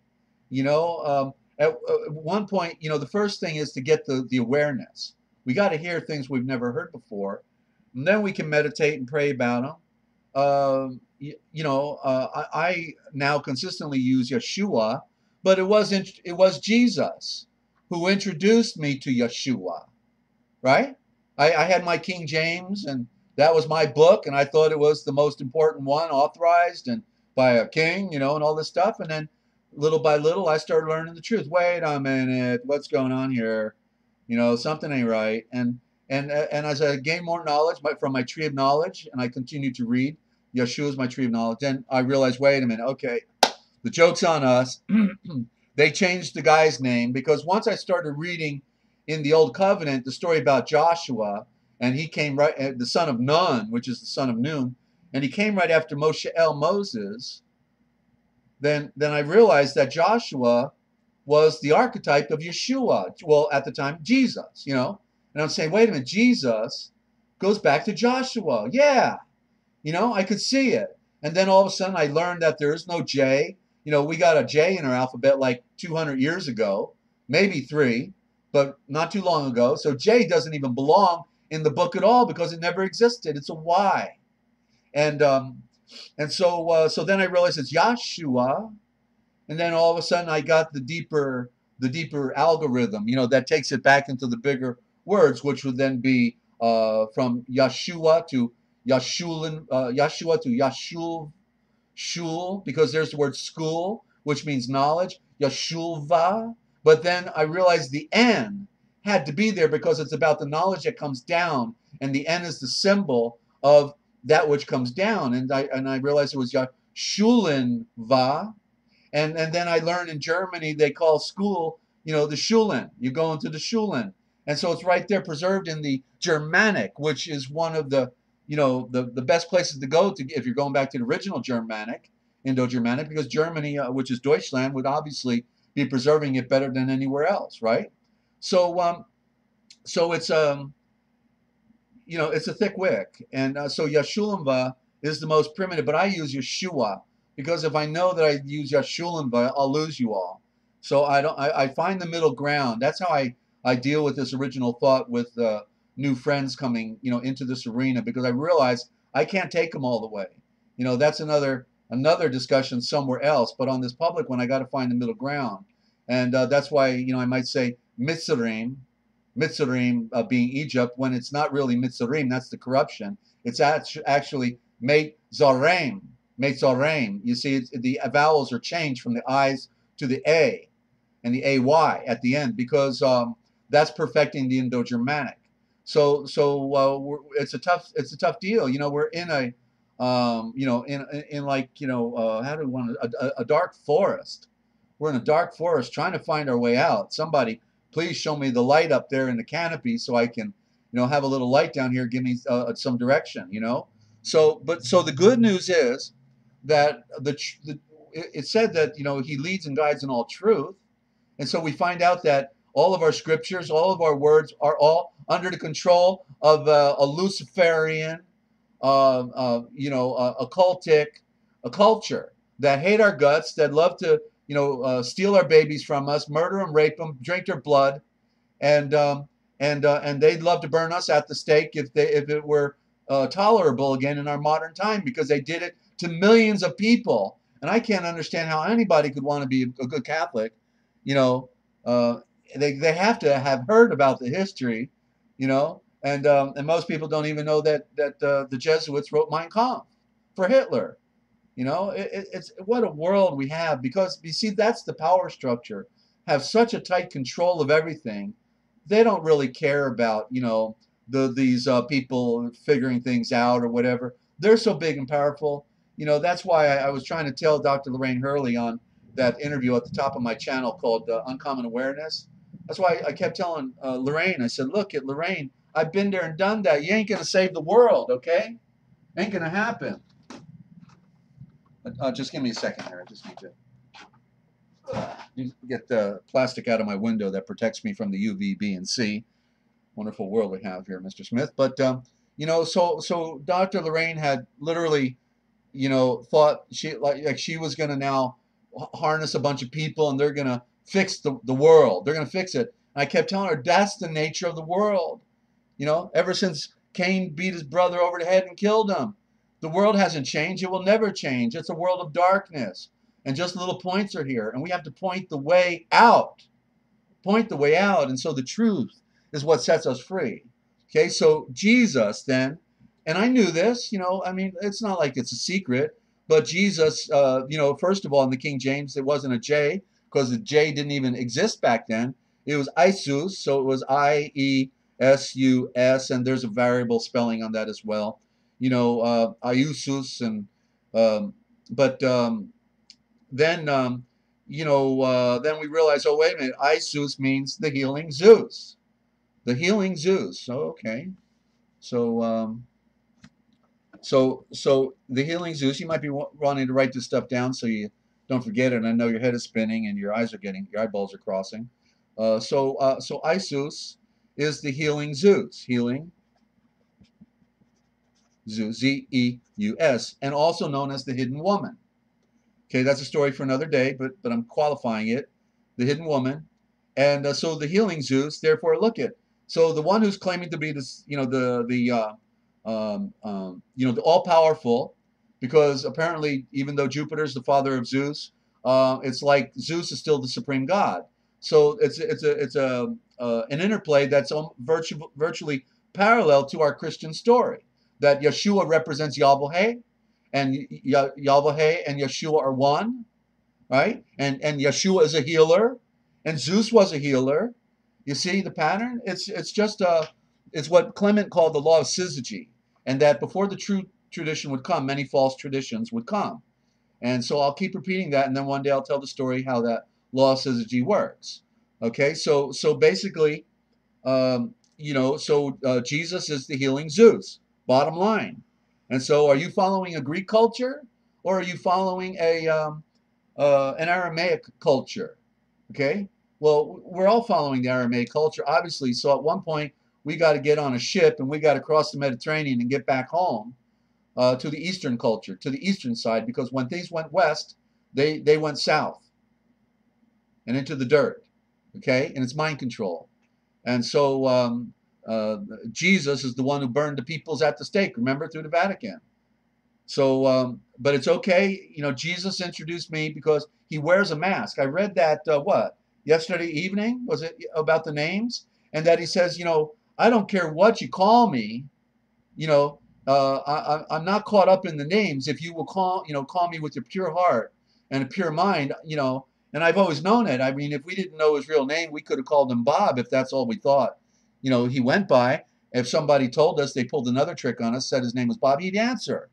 S1: You know, at one point, you know, the first thing is to get the awareness. We got to hear things we've never heard before, and then we can meditate and pray about them. I now consistently use Yeshua, but it was Jesus who introduced me to Yeshua, right? I had my King James, and that was my book, and I thought it was the most important one, authorized and by a king, you know, and all this stuff. And then little by little, I started learning the truth. Wait a minute, what's going on here? You know, something ain't right. And as I gained more knowledge from my tree of knowledge, and I continued to read, Yeshua is my tree of knowledge. Then I realized, wait a minute, okay, the joke's on us. They changed the guy's name because once I started reading in the Old Covenant the story about Joshua, and he came right, the son of Nun, which is the son of Nun, and he came right after Moses. Then I realized that Joshua was the archetype of Yeshua. Well, at the time, Jesus, you know. And I'm saying, wait a minute, Jesus goes back to Joshua. Yeah, you know, I could see it. And then all of a sudden I learned that there is no J. You know, we got a J in our alphabet like 200 years ago, maybe 3, but not too long ago. So J doesn't even belong in the book at all because it never existed. It's a Y. And so then I realized it's Yahshua. And then all of a sudden I got the deeper algorithm, you know, that takes it back into the bigger words, which would then be from Yeshua to Yeshulin, Yeshua to Yeshul, shul, because there's the word school, which means knowledge, Yeshulva. But then I realized the N had to be there because it's about the knowledge that comes down, and the N is the symbol of that which comes down. And I realized it was Yashulen Va. And then I learned in Germany they call school, the Schulen. You go into the Schulen. And so it's right there preserved in the Germanic, which is one of the best places to go to if you're going back to the original Germanic, Indo-Germanic, because Germany, which is Deutschland, would obviously be preserving it better than anywhere else, right? So so it's a thick wick, and so Yashulimva is the most primitive, but I use Yeshua because if I know that I use Yashulimva, I'll lose you all. So I find the middle ground. That's how I deal with this original thought with new friends coming, into this arena, because I realize I can't take them all the way. That's another discussion somewhere else. But on this public one, I got to find the middle ground, and that's why I might say Mitzrayim. Mitzrayim being Egypt, when it's not really Mitzrayim, that's the corruption. It's actually Meitzarayim. Meitzarayim. You see, the vowels are changed from the I's to the A and the AY at the end, because that's perfecting the Indo-Germanic. So it's a tough deal. We're in a in like how do we want a dark forest. We're in a dark forest trying to find our way out. Somebody please show me the light up there in the canopy so I can, have a little light down here, give me some direction, So the good news is that it said that, he leads and guides in all truth. And so we find out that all of our scriptures, all of our words are all under the control of a Luciferian, occultic, a culture that hate our guts, that love to steal our babies from us, murder them, rape them, drink their blood, and they'd love to burn us at the stake if it were tolerable again in our modern time, because they did it to millions of people. And I can't understand how anybody could want to be a good Catholic. They have to have heard about the history, and most people don't even know that the Jesuits wrote Mein Kampf for Hitler. It's what a world we have, because you see, that's the power structure, have such a tight control of everything. They don't really care about, these people figuring things out or whatever. They're so big and powerful. That's why I was trying to tell Dr. Lorraine Hurley on that interview at the top of my channel called Uncommon Awareness. That's why I kept telling Lorraine, I said, look at Lorraine, I've been there and done that. You ain't going to save the world, okay? Ain't going to happen. Just give me a second here. I just need to get the plastic out of my window that protects me from the UV, B, and C. Wonderful world we have here, Mr. Smith. But so Dr. Lorraine had literally, thought she was going to now harness a bunch of people and they're going to fix the world. They're going to fix it. And I kept telling her that's the nature of the world. Ever since Cain beat his brother over the head and killed him. The world hasn't changed. It will never change. It's a world of darkness. And just little points are here. And we have to point the way out. Point the way out. And so the truth is what sets us free. Okay, so Jesus then, and I knew this, it's not like it's a secret, but Jesus, first of all, in the King James, it wasn't a J, because the J didn't even exist back then. It was Isus, so it was I-E-S-U-S, and there's a variable spelling on that as well. Iusus, and then we realized, oh wait a minute, Isus means the healing Zeus, the healing Zeus. So okay, so the healing Zeus. You might be wanting to write this stuff down so you don't forget it. And I know your head is spinning and your eyeballs are crossing. So Isus is the healing Zeus, healing Zeus, Z-E-U-S, and also known as the hidden woman. Okay, that's a story for another day, but I'm qualifying it. The hidden woman, and so the healing Zeus. Therefore, look at so the one who's claiming to be this, the all-powerful, because apparently, even though Jupiter is the father of Zeus, it's like Zeus is still the supreme god. So it's an interplay that's virtually parallel to our Christian story. That Yeshua represents Yahweh, and Yahweh and Yeshua are one, right? And Yeshua is a healer, and Zeus was a healer. You see the pattern? It's what Clement called the law of syzygy, and that before the true tradition would come. Many false traditions would come. And so I'll keep repeating that, and then one day I'll tell the story how that law of syzygy works. Okay, so basically, Jesus is the healing Zeus, bottom line. And so are you following a Greek culture, or are you following an Aramaic culture? Okay, well, we're all following the Aramaic culture, obviously. So at one point, we got to get on a ship and we got to cross the Mediterranean and get back home to the Eastern culture, to the Eastern side, because when things went west, they went south and into the dirt. Okay, and it's mind control. And so Jesus is the one who burned the peoples at the stake, remember, through the Vatican. So, but it's okay. Jesus introduced me because he wears a mask. I read that, yesterday evening, was it, about the names? And that he says, I don't care what you call me, I'm not caught up in the names. If you will call me with your pure heart and a pure mind, and I've always known it. I mean, if we didn't know his real name, we could have called him Bob if that's all we thought, he went by. If somebody told us, they pulled another trick on us, said his name was Bob, he'd answer.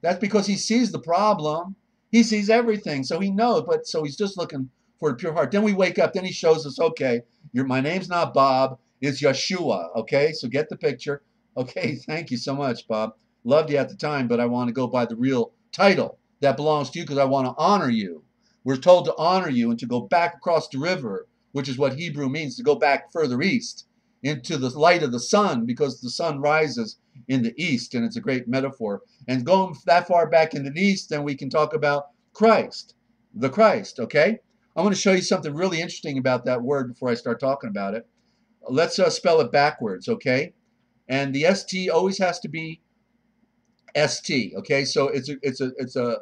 S1: That's because he sees the problem. He sees everything. So he knows, but so he's just looking for a pure heart. Then we wake up, then he shows us, okay, my name's not Bob, it's Yeshua. Okay, so get the picture. Okay, thank you so much, Bob. Loved you at the time, but I want to go by the real title that belongs to you because I want to honor you. We're told to honor you and to go back across the river, which is what Hebrew means, to go back further east into the light of the sun, because the sun rises in the east, and it's a great metaphor. And going that far back in the east, then we can talk about Christ, the Christ, okay? I want to show you something really interesting about that word before I start talking about it. Let's spell it backwards, okay? And the ST always has to be ST, okay? So it's a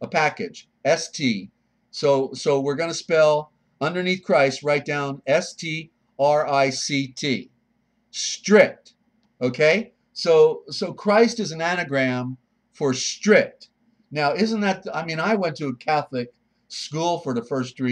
S1: package, ST. So we're going to spell underneath Christ, write down STRICT, strict, okay? So Christ is an anagram for strict. Now, isn't that, I mean, I went to a Catholic school for the first 4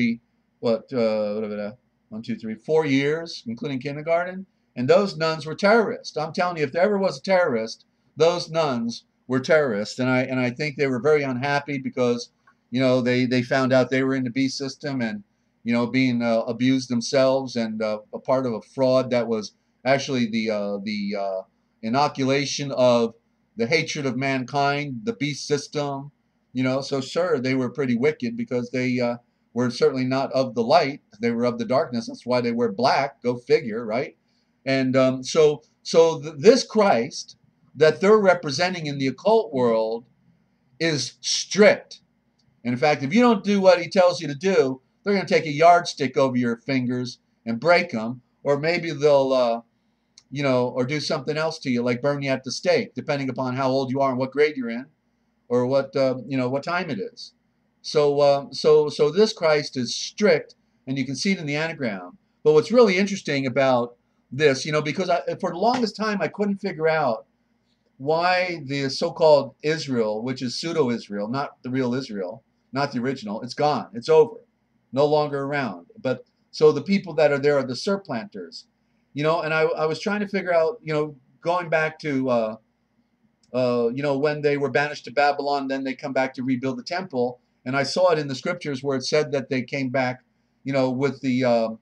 S1: years, including kindergarten, and those nuns were terrorists. I'm telling you, if there ever was a terrorist, those nuns were terrorists, and I think they were very unhappy because, they found out they were in the beast system and, being abused themselves and a part of a fraud that was actually the inoculation of the hatred of mankind, the beast system, so sure, they were pretty wicked because they were certainly not of the light. They were of the darkness. That's why they wear black. Go figure, right? And this Christ that they're representing in the occult world is strict. And in fact, if you don't do what he tells you to do, they're going to take a yardstick over your fingers and break them, or maybe they'll or do something else to you, like burn you at the stake, depending upon how old you are and what grade you're in, or what what time it is. So this Christ is strict, and you can see it in the anagram. But what's really interesting about this, because for the longest time I couldn't figure out why the so-called Israel, which is pseudo-Israel, not the real Israel, not the original, it's gone, it's over, no longer around. But so the people that are there are the surplanters. And I was trying to figure out, going back to, when they were banished to Babylon, then they come back to rebuild the temple. And I saw it in the scriptures where it said that they came back, with the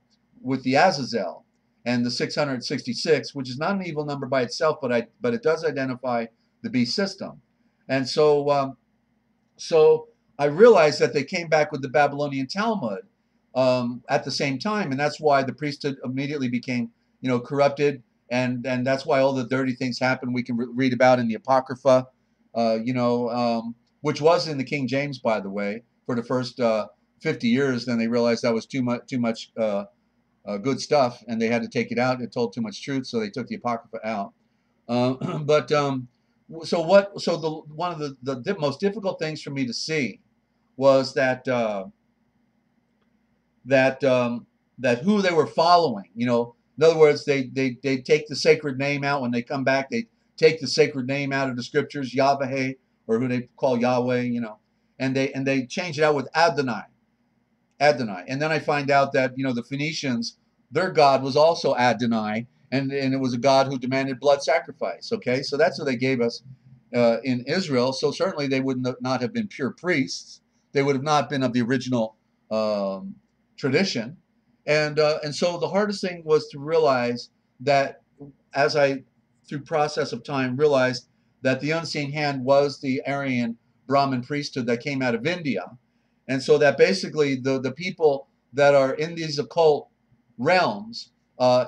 S1: Azazel and the 666, which is not an evil number by itself, but it does identify the beast system. And so I realized that they came back with the Babylonian Talmud at the same time, and that's why the priesthood immediately became corrupted, and that's why all the dirty things happened. We can read about in the Apocrypha, which was in the King James, by the way, for the first 50 years. Then they realized that was too much good stuff, and they had to take it out. It told too much truth, so they took the Apocrypha out. One of the most difficult things for me to see was that who they were following. In other words, they take the sacred name out when they come back. They take the sacred name out of the scriptures, Yahweh, or who they call Yahweh, and they change it out with Adonai. And then I find out that the Phoenicians, their god was also Adonai, and it was a god who demanded blood sacrifice. Okay, so that's what they gave us in Israel. So certainly they would not have been pure priests. They would have not been of the original tradition. And so the hardest thing was to realize that, as I, through process of time, realized that the unseen hand was the Aryan Brahmin priesthood that came out of India. And so that basically the people that are in these occult realms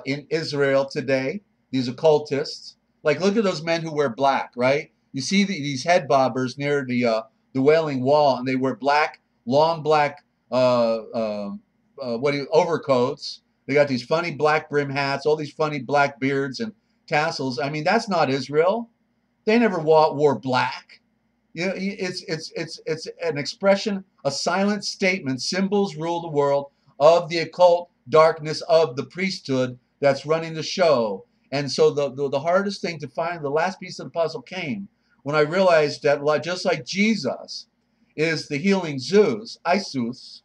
S1: in Israel today, these occultists, like look at those men who wear black, right? You see these head bobbers near the Wailing Wall, and they wear black, long black overcoats. They got these funny black brim hats, all these funny black beards and tassels. I mean, that's not Israel. They never wore black. You know, it's an expression, a silent statement. Symbols rule the world of the occult darkness of the priesthood that's running the show. And so the hardest thing to find, the last piece of the puzzle came when I realized that just like Jesus is the healing Zeus, Isus,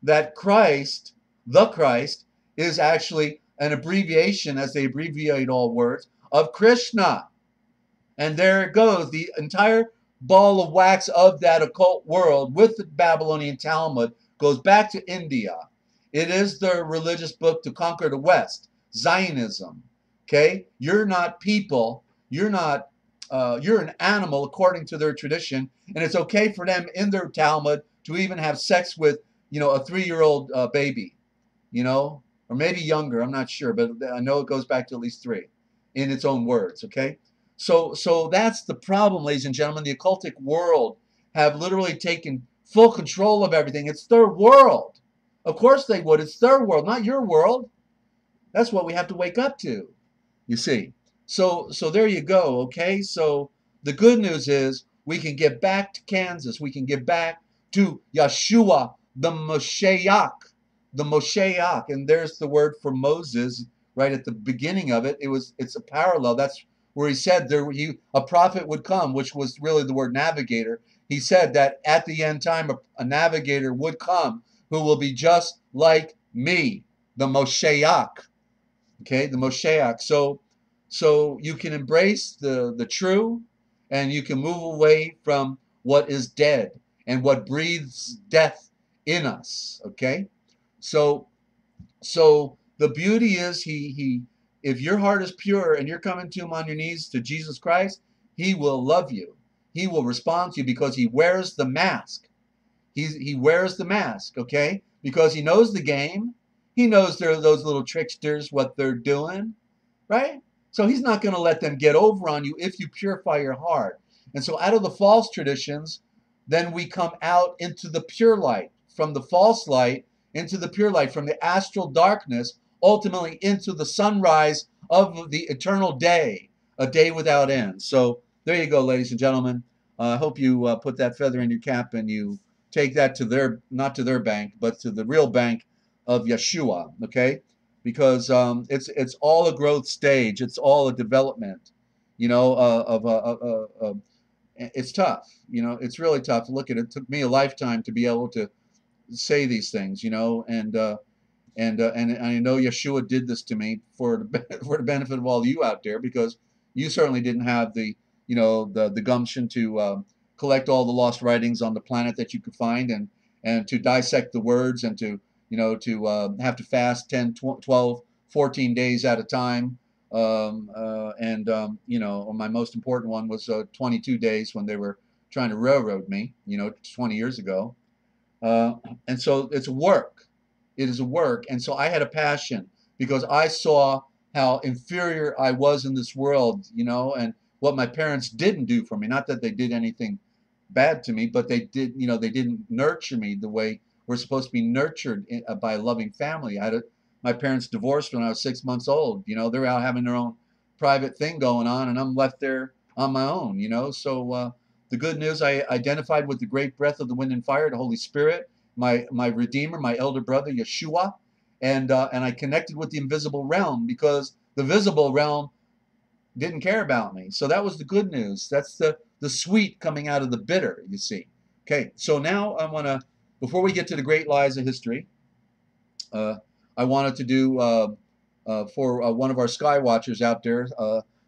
S1: that Christ, the Christ, is actually an abbreviation, as they abbreviate all words, of Krishna. And there it goes, the entire ball of wax of that occult world with the Babylonian Talmud goes back to India. It is the religious book to conquer the West, Zionism. Okay, you're not people, you're not, you're an animal according to their tradition, and it's okay for them in their Talmud to even have sex with, you know, a 3-year-old baby, you know, or maybe younger. I'm not sure, but I know it goes back to at least 3, in its own words. Okay. So that's the problem, ladies and gentlemen. The occultic world have literally taken full control of everything. It's their world. Of course they would. It's their world, not your world. That's what we have to wake up to, you see. So there you go, okay? So the good news is we can get back to Kansas. We can get back to Yeshua, the Moshiach, and there's the word for Moses right at the beginning of it. It's a parallel. That's where he said a prophet would come, which was really the word navigator. He said that at the end time, a navigator would come who will be just like me, the Moshiach. Okay, the Moshiach. So you can embrace the true, and you can move away from what is dead and what breathes death in us. Okay, so the beauty is if your heart is pure and you're coming to him on your knees to Jesus Christ, he will love you. He will respond to you because he wears the mask. He wears the mask, okay? Because he knows the game. He knows those little tricksters, what they're doing, right? So he's not going to let them get over on you if you purify your heart. And so out of the false traditions, then we come out into the pure light, from the false light into the pure light, from the astral darkness, ultimately into the sunrise of the eternal day, a day without end. So there you go, ladies and gentlemen. I hope you put that feather in your cap and you take that to not to their bank, but to the real bank of Yeshua, okay? Because it's all a growth stage. It's all a development, you know, it's tough. You know, it's really tough to look at it. It took me a lifetime to be able to say these things, you know, and I know Yeshua did this to me for the benefit of all of you out there, because you certainly didn't have the, you know, the gumption to collect all the lost writings on the planet that you could find, and to dissect the words, and to, you know, to have to fast 10, 12, 14 days at a time. You know, my most important one was 22 days when they were trying to railroad me, you know, 20 years ago. And so it's work. It is a work. And so I had a passion because I saw how inferior I was in this world, you know, and what my parents didn't do for me. Not that they did anything bad to me, but they did, you know, they didn't nurture me the way we're supposed to be nurtured by a loving family. My parents divorced when I was 6 months old. You know, they're out having their own private thing going on, and I'm left there on my own, you know. So the good news, I identified with the great breath of the wind and fire, the Holy Spirit, my Redeemer, my elder brother, Yeshua, and I connected with the invisible realm, because the visible realm didn't care about me. So that was the good news. That's the sweet coming out of the bitter, you see. Okay, so now I want to, before we get to the great lies of history, I wanted to do for one of our sky watchers out there,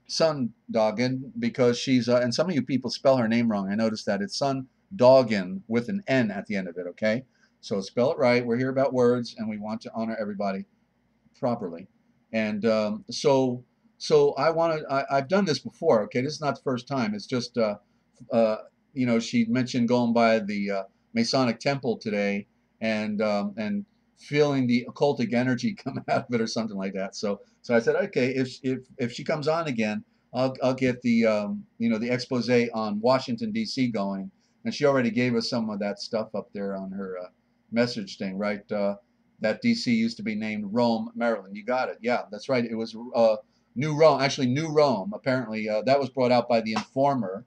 S1: Sundogan, because she's and some of you people spell her name wrong. I noticed that it's Sundogan with an N at the end of it. Okay, so spell it right. We're here about words, and we want to honor everybody properly. And so I want to. I've done this before. Okay, this is not the first time. It's just uh, she mentioned going by the Masonic temple today and feeling the occultic energy come out of it or something like that. So I said, okay, if she comes on again, I'll get the the expose on Washington D.C. going, and she already gave us some of that stuff up there on her message thing, right? That D.C. used to be named Rome, Maryland. You got it. Yeah, that's right. It was New Rome, actually New Rome. Apparently, that was brought out by the Informer,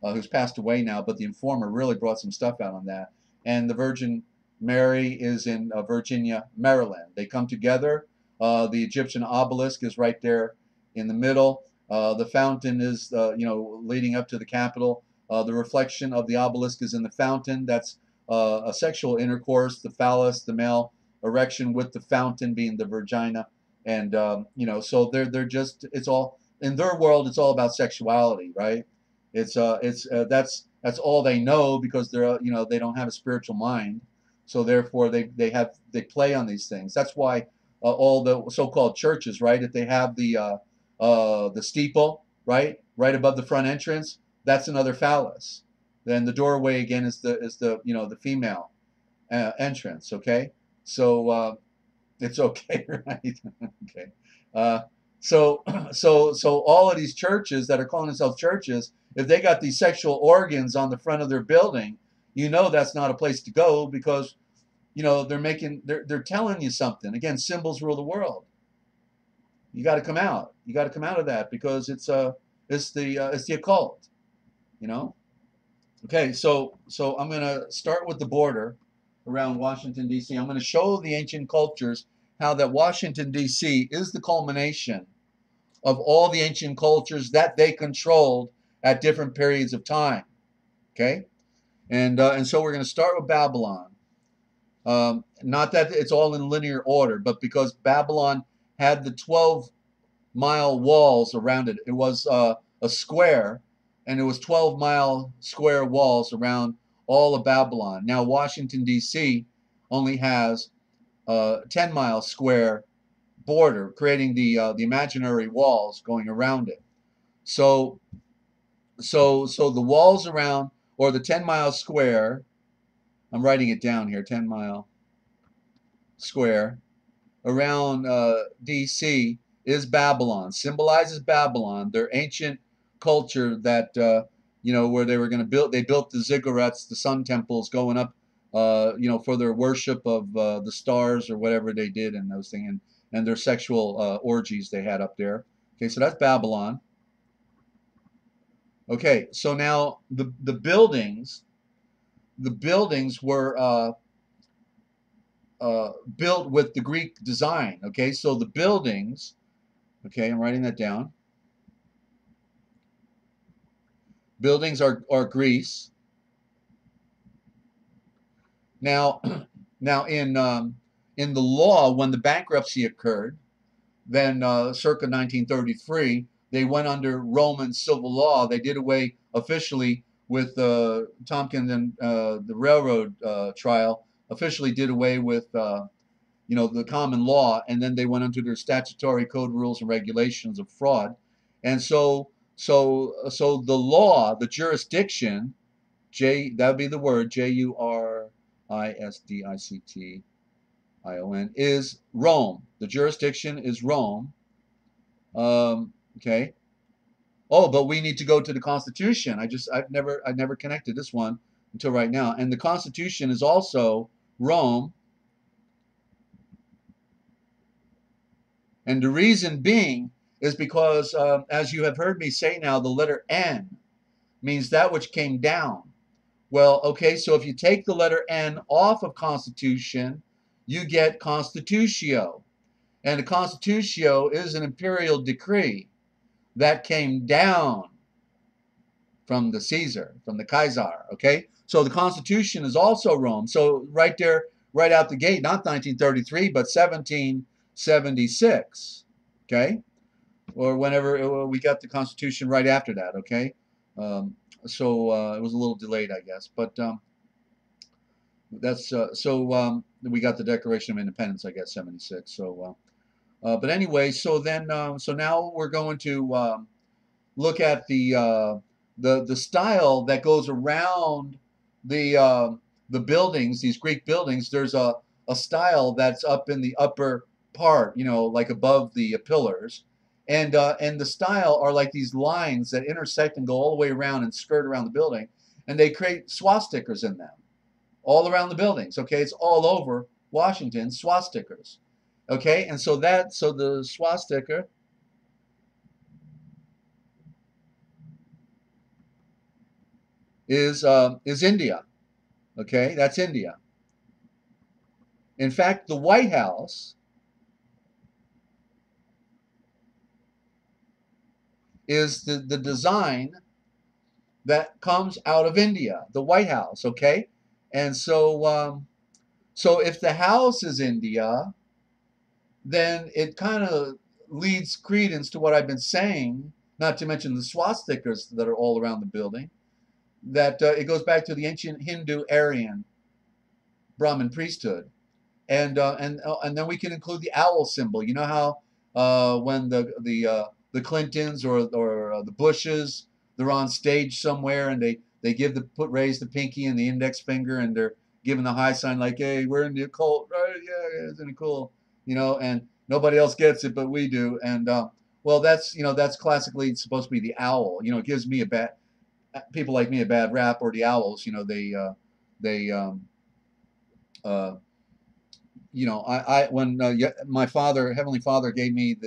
S1: who's passed away now. But the Informer really brought some stuff out on that. And the Virgin Mary is in Virginia, Maryland. They come together. The Egyptian obelisk is right there in the middle. The fountain is, leading up to the Capitol. The reflection of the obelisk is in the fountain. That's a sexual intercourse, the phallus, the male erection with the fountain being the vagina. And, so they're just, it's all, in their world, it's all about sexuality, right? That's all they know because they're, they don't have a spiritual mind. So therefore they play on these things. That's why all the so-called churches, right? If they have the steeple, right above the front entrance, that's another phallus. Then the doorway again is the female entrance. Okay, so it's okay, right? Okay. Uh, so all of these churches that are calling themselves churches, if they got these sexual organs on the front of their building, that's not a place to go because they're telling you something. Again, symbols rule the world. You got to come out. You got to come out of that because it's the occult. Okay, so I'm going to start with the border around Washington, D.C. I'm going to show the ancient cultures how that Washington, D.C. is the culmination of all the ancient cultures that they controlled at different periods of time. Okay, and so we're going to start with Babylon. Not that it's all in linear order, but because Babylon had the 12-mile walls around it. It was a square, and it was 12-mile square walls around all of Babylon. Now Washington, D.C. only has a 10-mile square border, creating the imaginary walls going around it. So the walls around, or the 10-mile square, I'm writing it down here, 10-mile square around D.C. is Babylon, symbolizes Babylon, their ancient culture that, where they were going to they built the ziggurats, the sun temples going up, for their worship of the stars or whatever they did and those things, and their sexual orgies they had up there. Okay, so that's Babylon. Okay, so now the buildings were built with the Greek design. Okay, so the buildings, okay, I'm writing that down. Buildings are Greece. Now, in the law, when the bankruptcy occurred, then circa 1933, they went under Roman civil law. They did away officially with Tompkins and the railroad trial. Officially did away with the common law, and then they went under their statutory code rules and regulations of fraud. And so the law, the jurisdiction, that would be the word, jurisdiction, is Rome. The jurisdiction is Rome. Okay. Oh, but we need to go to the Constitution. I've never connected this one until right now. And the Constitution is also Rome. And the reason being is because, as you have heard me say now, the letter N means that which came down. Well, okay, so if you take the letter N off of Constitution, you get Constitutio. And the Constitutio is an imperial decree that came down from the Caesar, from the Kaiser, okay? So the Constitution is also Rome. So right there, right out the gate, not 1933, but 1776, okay? or whenever we got the Constitution right after that. Okay, um, so it was a little delayed, I guess, but that's we got the Declaration of Independence, I guess, 76. So, but anyway, so then so now we're going to look at the style that goes around the buildings, these Greek buildings. There's a style that's up in the upper part, you know, like above the pillars, and the style are like these lines that intersect and go all the way around and skirt around the building, and they create swastikas in them all around the buildings. Okay, it's all over Washington, swastikas. Okay, and so the swastika is India. Okay, that's India. In fact, the White House is the design that comes out of India, the White House. Okay, and so if the house is India, then it kind of leads credence to what I've been saying. Not to mention the swastikas that are all around the building. That it goes back to the ancient Hindu Aryan Brahmin priesthood. And then we can include the owl symbol. You know how when the Clintons or the Bushes, they're on stage somewhere and they raise the pinky and the index finger and they're giving the high sign like, hey, we're in the occult, right? Yeah, isn't it cool? You know, and nobody else gets it but we do. And well, that's classically supposed to be the owl. You know, it gives me a bad people like me a bad rap, or the owls. You know, they uh, I when my father, Heavenly Father, gave me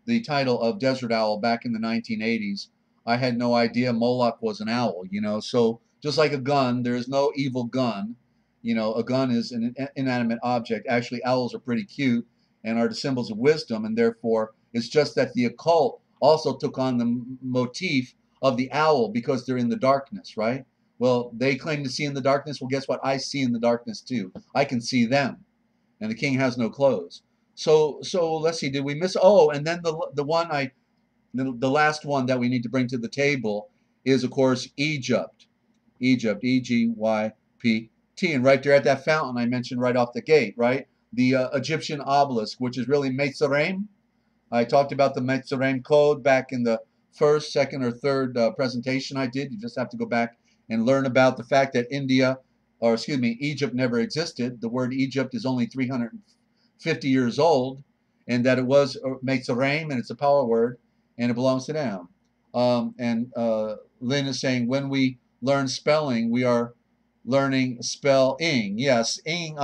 S1: the title of Desert Owl back in the 1980s, I had no idea Moloch was an owl. You know, so just like a gun, there is no evil gun. You know, a gun is an inanimate object. Actually, owls are pretty cute and are the symbols of wisdom, and therefore it's just that the occult also took on the motif of the owl because they're in the darkness, right? Well, they claim to see in the darkness. Well, guess what? I see in the darkness too. I can see them, and the king has no clothes. So let's see. Did we miss? Oh, and then the last one that we need to bring to the table is of course Egypt. Egypt, Egypt, and right there at that fountain I mentioned right off the gate, right? The Egyptian obelisk, which is really Metzarem. I talked about the Metzarem code back in the first, second, or third presentation I did. You just have to go back and learn about the fact that Egypt never existed. The word Egypt is only 350 years old, and that it was Metzarem, and it's a power word, and it belongs to them. And Lynn is saying, when we learn spelling, we are learning spelling. Yes, ing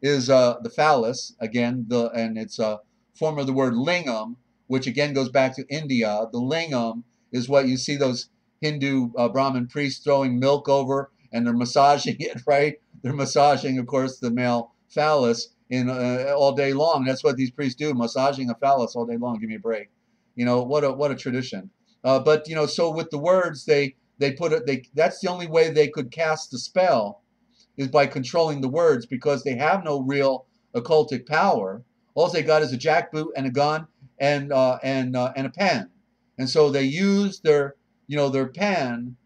S1: is the phallus again, and it's a form of the word lingam, which again goes back to India. The lingam is what you see those Hindu Brahmin priests throwing milk over, and they're massaging it, right? They're massaging, of course, the male phallus in all day long. That's what these priests do, massaging a phallus all day long. Give me a break. You know, what a tradition. But you know, so with the words, they put it. That's the only way they could cast the spell, is by controlling the words, because they have no real occultic power. All they got is a jackboot and a gun and a pen, and so they use their pen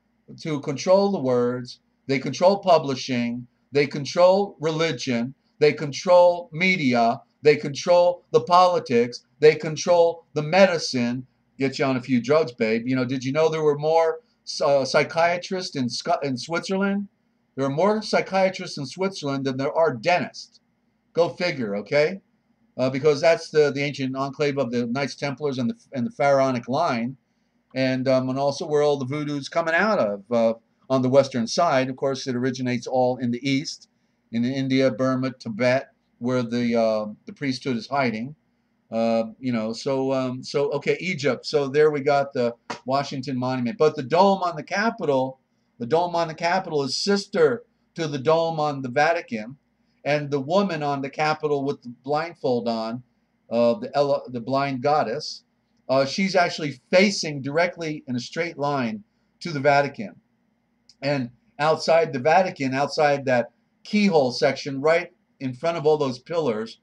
S1: to control the words. They control publishing. They control religion. They control media. They control the politics. They control the medicine. Get you on a few drugs, babe. You know, did you know there were more psychiatrists in Switzerland? There are more psychiatrists in Switzerland than there are dentists. Go figure, okay? Because that's the ancient enclave of the Knights Templars and the pharaonic line, and also where all the voodoo's coming out of on the western side. Of course, it originates all in the east, in India, Burma, Tibet, where the priesthood is hiding. So okay, Egypt. So there we got the Washington Monument, but the dome on the Capitol is sister to the dome on the Vatican, and the woman on the Capitol with the blindfold on, the blind goddess, she's actually facing directly in a straight line to the Vatican, and outside the Vatican, outside that keyhole section, right in front of all those pillars,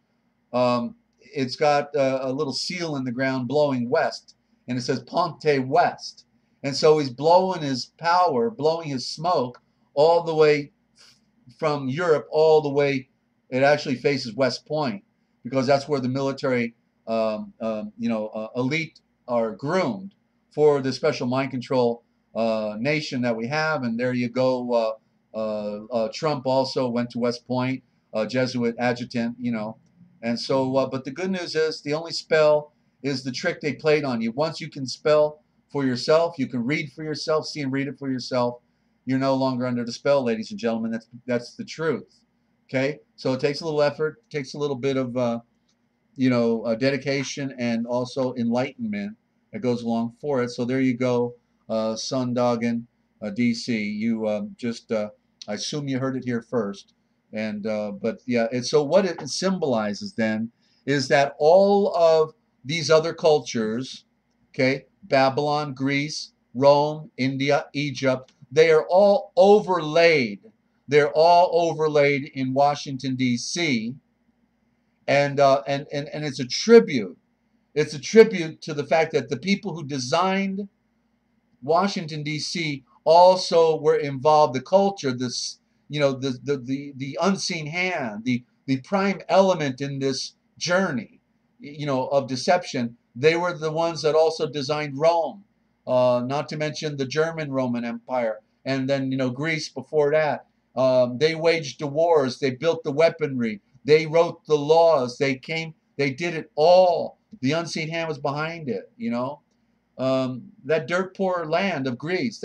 S1: um, it's got a little seal in the ground blowing west, and it says Ponte West. And so he's blowing his power, blowing his smoke all the way from Europe all the way. It actually faces West Point because that's where the military, elite are groomed for the special mind control nation that we have. And there you go. Trump also went to West Point, Jesuit adjutant, And so, but the good news is the only spell is the trick they played on you. Once you can spell for yourself, you can read for yourself, see and read it for yourself. You're no longer under the spell, ladies and gentlemen. That's the truth. Okay, so it takes a little effort, takes a little bit of dedication and also enlightenment that goes along for it. So there you go, Sundoggin, DC. You I assume you heard it here first. And but yeah, and so what it symbolizes then is that all of these other cultures, okay, Babylon, Greece, Rome, India, Egypt, they are all overlaid. They're all overlaid in Washington, D.C. And it's a tribute. It's a tribute to the fact that the people who designed Washington, D.C. also were involved. The culture, this, the unseen hand, the prime element in this journey, of deception. They were the ones that also designed Rome, not to mention the German Roman Empire, and then Greece before that. They waged the wars. They built the weaponry. They wrote the laws. They did it all. The unseen hand was behind it. That dirt poor land of Greece,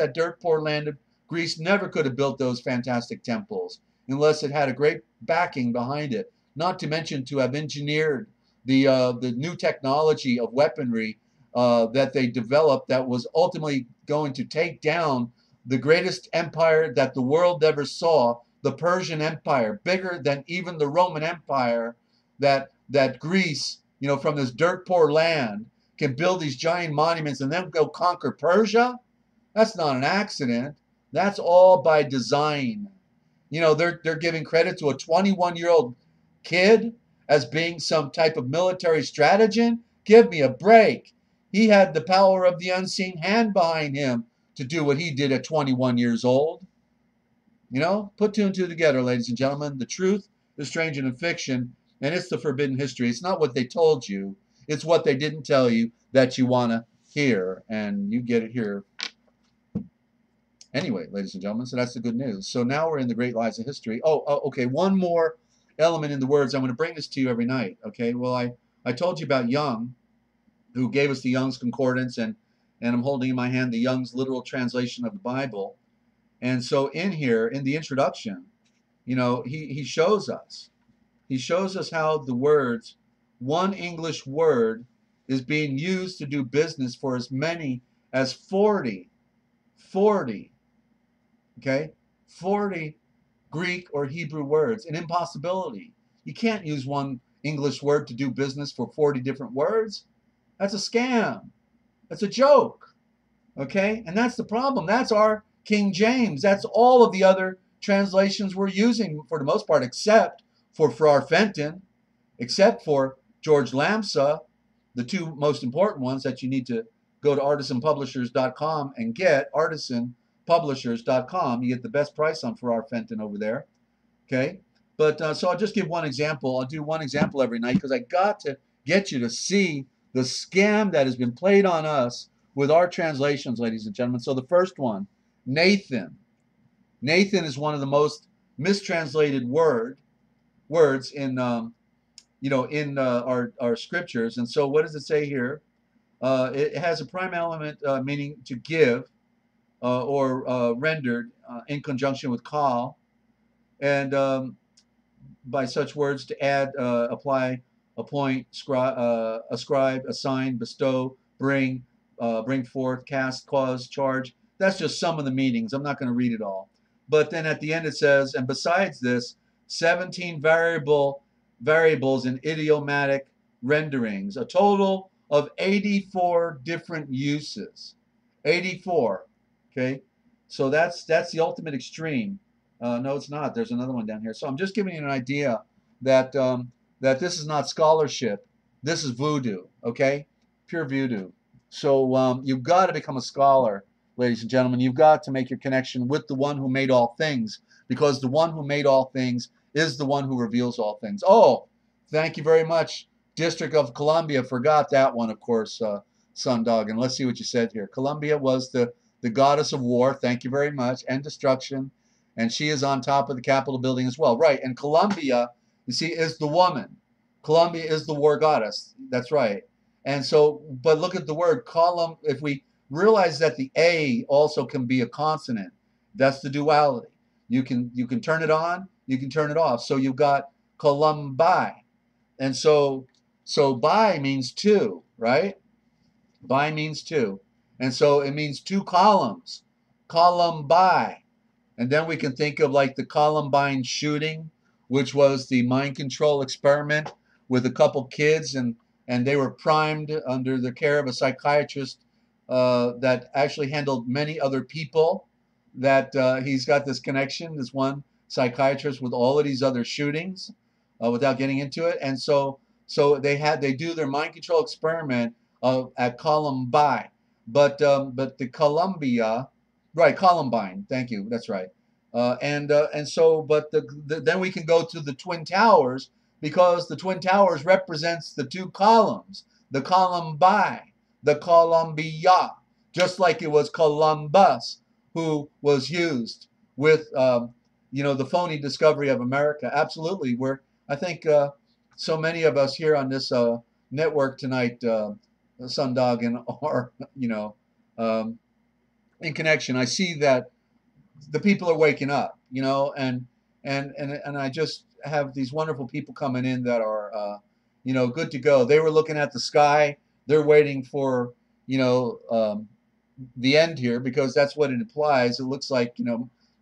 S1: never could have built those fantastic temples unless it had a great backing behind it. Not to mention to have engineered the new technology of weaponry that they developed that was ultimately going to take down the greatest empire that the world ever saw, the Persian Empire, bigger than even the Roman Empire. That Greece, from this dirt poor land, can build these giant monuments and then go conquer Persia. That's not an accident. That's all by design. They're giving credit to a 21-year-old kid as being some type of military strategist. Give me a break. He had the power of the unseen hand behind him to do what he did at 21 years old. Put two and two together, ladies and gentlemen. The truth, the strange, and the fiction, and it's the forbidden history. It's not what they told you. It's what they didn't tell you that you want to hear, and you get it here. Anyway, ladies and gentlemen, so that's the good news. So now we're in the great lies of history. Oh, okay, one more element in the words. I'm going to bring this to you every night, okay? Well, I told you about Young, who gave us the Young's Concordance, and I'm holding in my hand the Young's literal translation of the Bible. And so in here, in the introduction, he shows us. He shows us how the words, one English word, is being used to do business for as many as 40, okay, 40 Greek or Hebrew words. An impossibility. You can't use one English word to do business for 40 different words. That's a scam. That's a joke. Okay? And that's the problem. That's our King James. That's all of the other translations we're using for the most part, except for Farrar Fenton, except for George Lamsa, the two most important ones that you need to go to artisanpublishers.com and get. Artisanpublishers.com. You get the best price on Farrar Fenton over there. Okay? But so I'll just give one example. I'll do one example every night because I got to get you to see the scam that has been played on us with our translations, ladies and gentlemen. So the first one, Nathan. Nathan is one of the most mistranslated words in our scriptures. And so what does it say here? It has a prime element meaning to give or rendered in conjunction with call, and by such words to add, apply, appoint, ascribe, assign, bestow, bring forth, cast, cause, charge. That's just some of the meanings. I'm not going to read it all. But then at the end it says, and besides this, 17 variables in idiomatic renderings, a total of 84 different uses. 84. Okay, so that's the ultimate extreme. No, it's not. There's another one down here. So I'm just giving you an idea that that this is not scholarship. This is voodoo, okay? Pure voodoo. So you've got to become a scholar, ladies and gentlemen. You've got to make your connection with the one who made all things, because the one who made all things is the one who reveals all things. Oh, thank you very much. District of Columbia, forgot that one, of course, Sundog. And let's see what you said here. Columbia was the goddess of war, thank you very much, and destruction. And she is on top of the Capitol building as well. Right, and Columbia, you see, is the woman. Columbia is the war goddess. That's right. And so, but look at the word column. If we realize that the A also can be a consonant, that's the duality. You can turn it on, you can turn it off. So you've got Columbi. And so bi means two, right? Bi means two. And so it means two columns. Columbi. And then we can think of like the Columbine shooting, which was the mind control experiment with a couple kids, and they were primed under the care of a psychiatrist that actually handled many other people. That he's got this connection, this one psychiatrist, with all of these other shootings, without getting into it. And so they do their mind control experiment at Columbine, but the Columbia. Right, Columbine. Thank you. That's right. And so, but then we can go to the Twin Towers, because the Twin Towers represents the two columns, the Columbi, the Columbia, just like it was Columbus who was used with, the phony discovery of America. Absolutely, I think so many of us here on this network tonight, Sundog, and are, um, in connection. I see that the people are waking up, and I just have these wonderful people coming in that are, good to go. They were looking at the sky. They're waiting for, the end here, because that's what it implies. It looks like,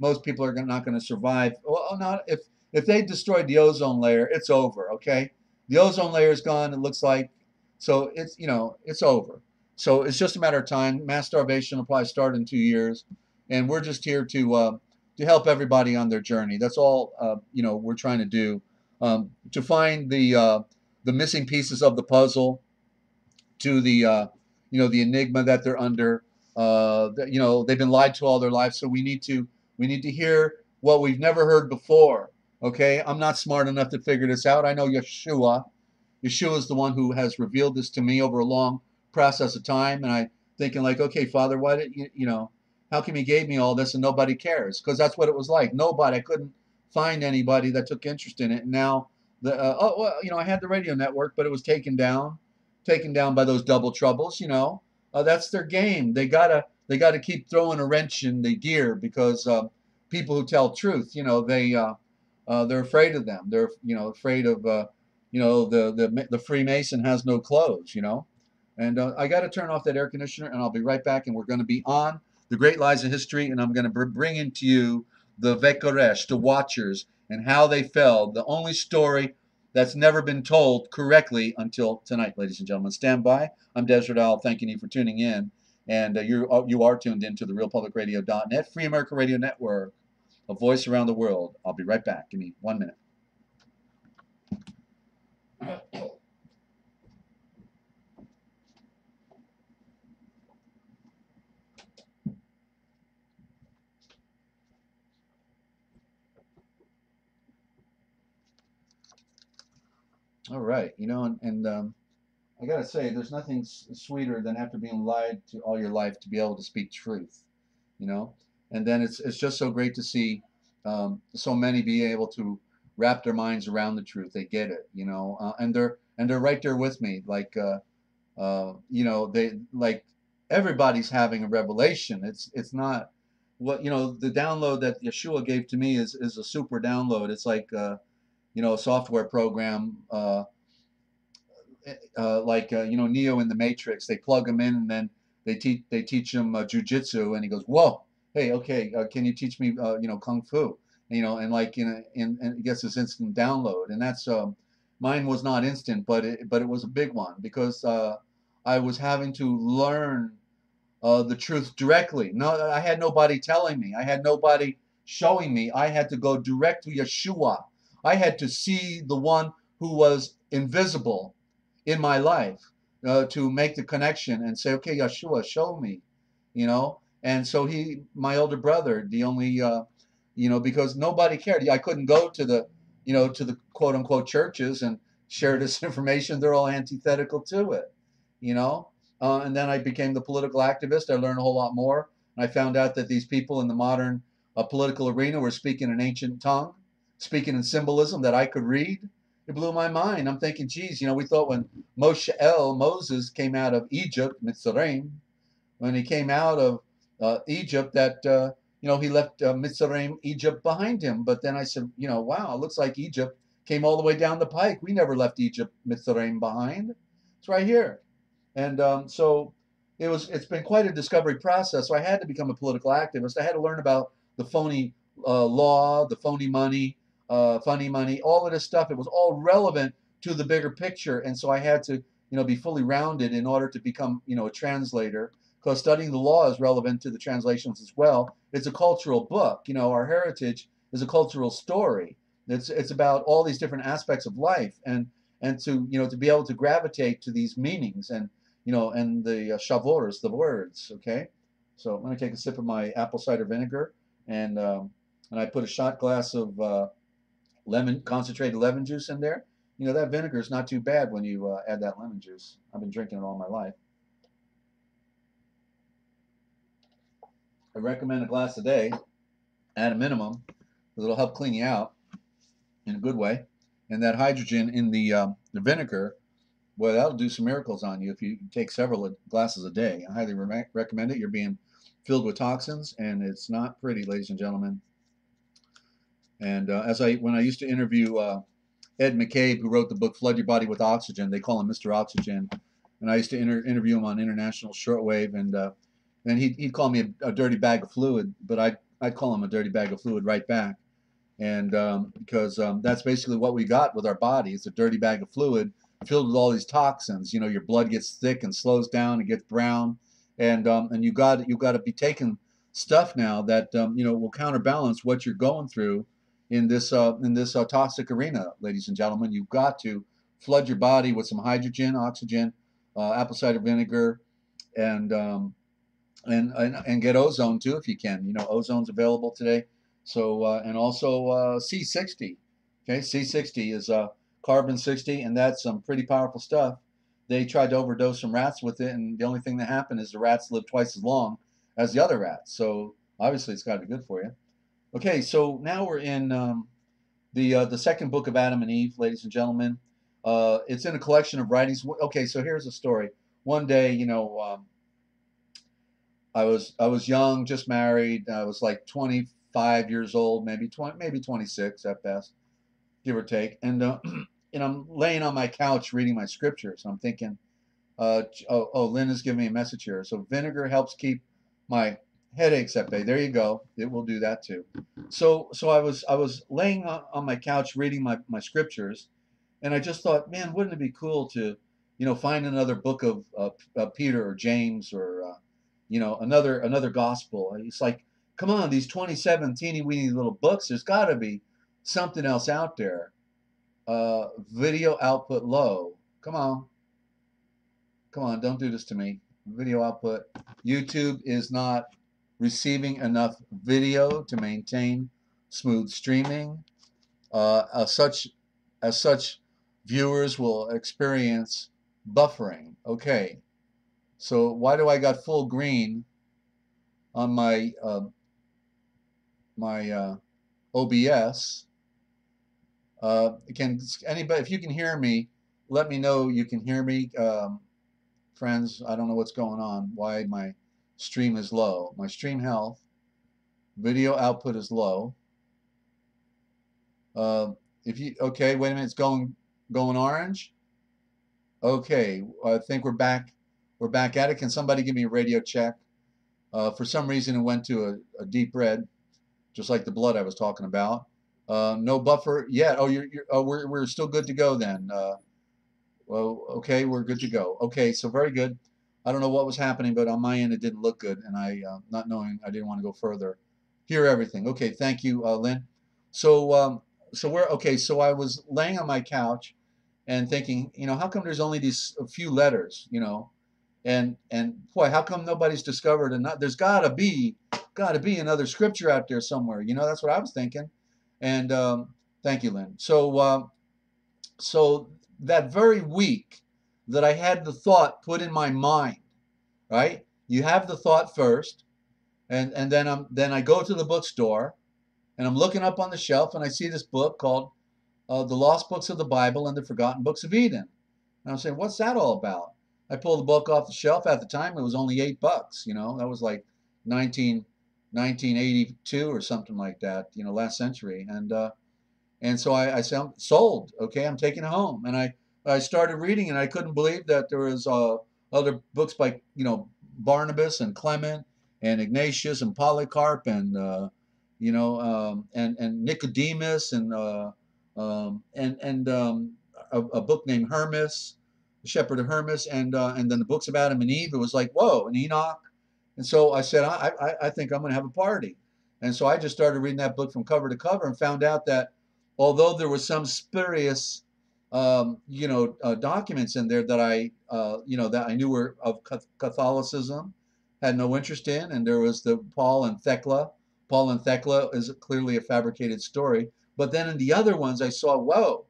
S1: most people are not going to survive. Well, not if they destroyed the ozone layer, it's over. Okay, the ozone layer is gone. It looks like, so it's over. So it's just a matter of time. Mass starvation will probably start in 2 years, and we're just here to help everybody on their journey. That's all we're trying to do, to find the missing pieces of the puzzle to the enigma that they're under. They've been lied to all their lives, so we need to hear what we've never heard before. Okay, I'm not smart enough to figure this out. I know Yeshua. Yeshua is the one who has revealed this to me over a long process of time, and I thinking like, okay, Father, why did how come you gave me all this and nobody cares? Because that's what it was like. Nobody. I couldn't find anybody that took interest in it. And now I had the radio network, but it was taken down by those double troubles. That's their game. They gotta keep throwing a wrench in the gear, because people who tell truth, they're afraid of them. They're afraid of the Freemason has no clothes. And I got to turn off that air conditioner, and I'll be right back. And we're going to be on the Great Lies of History, and I'm going to bring into you the Vekoresh, the Watchers, and how they fell. The only story that's never been told correctly until tonight, ladies and gentlemen. Stand by. I'm Desert Owl, thanking you for tuning in. And you are tuned into the RealPublicRadio.net, Free America Radio Network, a voice around the world. I'll be right back. Give me 1 minute. All right, and I gotta say, there's nothing sweeter than after being lied to all your life to be able to speak truth, you know. And then it's just so great to see so many be able to wrap their minds around the truth. They get it, and they're right there with me. Like they like everybody's having a revelation. It's not what the download that Yeshua gave to me is a super download. It's like a software program. Like Neo in the Matrix. They plug him in, and then they teach him jujitsu, and he goes, "Whoa, hey, okay, can you teach me kung fu?" And like and he gets this instant download, and that's mine was not instant, but it was a big one, because I was having to learn the truth directly. No, I had nobody telling me. I had nobody showing me. I had to go direct to Yeshua. I had to see the one who was invisible in my life to make the connection and say, okay, Yeshua, show me, you know. And so my older brother, the only, because nobody cared. I couldn't go to the, to the quote unquote churches and share this information. They're all antithetical to it, you know. And then I became the political activist. I learned a whole lot more. And I found out that these people in the modern political arena were speaking an ancient tongue, speaking in symbolism that I could read. It blew my mind. I'm thinking, geez, we thought when Moses came out of Egypt, Mitzrayim, when he came out of Egypt, that he left Mitzrayim, Egypt behind him. But then I said, wow, it looks like Egypt came all the way down the pike. We never left Egypt, Mitzrayim behind. It's right here. And so it's been quite a discovery process. So I had to become a political activist. I had to learn about the phony law, the phony money, funny money, all of this stuff. It was all relevant to the bigger picture. And so I had to, be fully rounded in order to become, a translator, because studying the law is relevant to the translations as well. It's a cultural book. Our heritage is a cultural story. It's about all these different aspects of life, and to, to be able to gravitate to these meanings and, and the shavors, the words. Okay. So I'm going to take a sip of my apple cider vinegar, and I put a shot glass of concentrated lemon juice in there. That vinegar is not too bad when you add that lemon juice. I've been drinking it all my life. I recommend a glass a day at a minimum, because it'll help clean you out in a good way. And that hydrogen in the vinegar, well, that'll do some miracles on you if you take several glasses a day. I highly recommend it. You're being filled with toxins, and it's not pretty, ladies and gentlemen. And when I used to interview Ed McCabe, who wrote the book Flood Your Body with Oxygen, they call him Mr. Oxygen, and I used to interview him on international shortwave, and he'd call me a dirty bag of fluid, but I'd call him a dirty bag of fluid right back. And because that's basically what we got with our body. It's a dirty bag of fluid filled with all these toxins. Your blood gets thick and slows down, it gets brown, and you got to be taking stuff now that will counterbalance what you're going through in this toxic arena, ladies and gentlemen. You've got to flood your body with some hydrogen, oxygen, apple cider vinegar, and get ozone too if you can. Ozone's available today. So and also C60. Okay, C60 is carbon 60, and that's some pretty powerful stuff. They tried to overdose some rats with it, and the only thing that happened is the rats live twice as long as the other rats. So obviously it's got to be good for you. Okay, so now we're in the second book of Adam and Eve, ladies and gentlemen. It's in a collection of writings. Okay, so here's a story. One day, I was young, just married. I was like 25 years old, maybe 26 at best, give or take. And I'm laying on my couch reading my scriptures. I'm thinking, Lynn is giving me a message here. So vinegar helps keep my headaches at bay. There you go. It will do that too. So I was laying on my couch reading my scriptures, and I just thought, man, wouldn't it be cool to, find another book of Peter or James or another gospel. It's like, come on, these 27 teeny weeny little books. There's got to be something else out there. Video output low. Come on, don't do this to me. Video output. YouTube is not receiving enough video to maintain smooth streaming. As such, viewers will experience buffering. Okay, so why do I got full green on my OBS? Can anybody, if you can hear me, let me know you can hear me, friends. I don't know what's going on. Why my stream is low. My stream health, video output is low. Okay, wait a minute, it's going orange. Okay, I think we're back at it. Can somebody give me a radio check? For some reason it went to a deep red, just like the blood I was talking about. No buffer yet. Oh, we're still good to go then. Well, okay, we're good to go. Okay, so very good. I don't know what was happening, but on my end it didn't look good, and I, not knowing, I didn't want to go further. Hear everything. Okay, thank you, Lynn. So we're okay. So I was laying on my couch, and thinking, how come there's only these a few letters, and boy, how come nobody's discovered, and there's gotta be another scripture out there somewhere. That's what I was thinking. And thank you, Lynn. So that very week that I had the thought put in my mind, right? You have the thought first, and then I go to the bookstore, and I'm looking up on the shelf, and I see this book called The Lost Books of the Bible and the Forgotten Books of Eden. And I'm saying, what's that all about? I pulled the book off the shelf. At the time, it was only $8. That was like 1982 or something like that. Last century. And so I said, I'm sold. Okay, I'm taking it home. And I started reading, and I couldn't believe that there was other books by Barnabas and Clement and Ignatius and Polycarp and and Nicodemus and a book named Hermas, the Shepherd of Hermas, and then the books of Adam and Eve. It was like, whoa, and Enoch. And so I said, I think I'm going to have a party. And so I just started reading that book from cover to cover and found out that although there was some spurious, documents in there that that I knew were of Catholicism, had no interest in, and there was the Paul and Thecla. Paul and Thecla is clearly a fabricated story. But then in the other ones, I saw, whoa,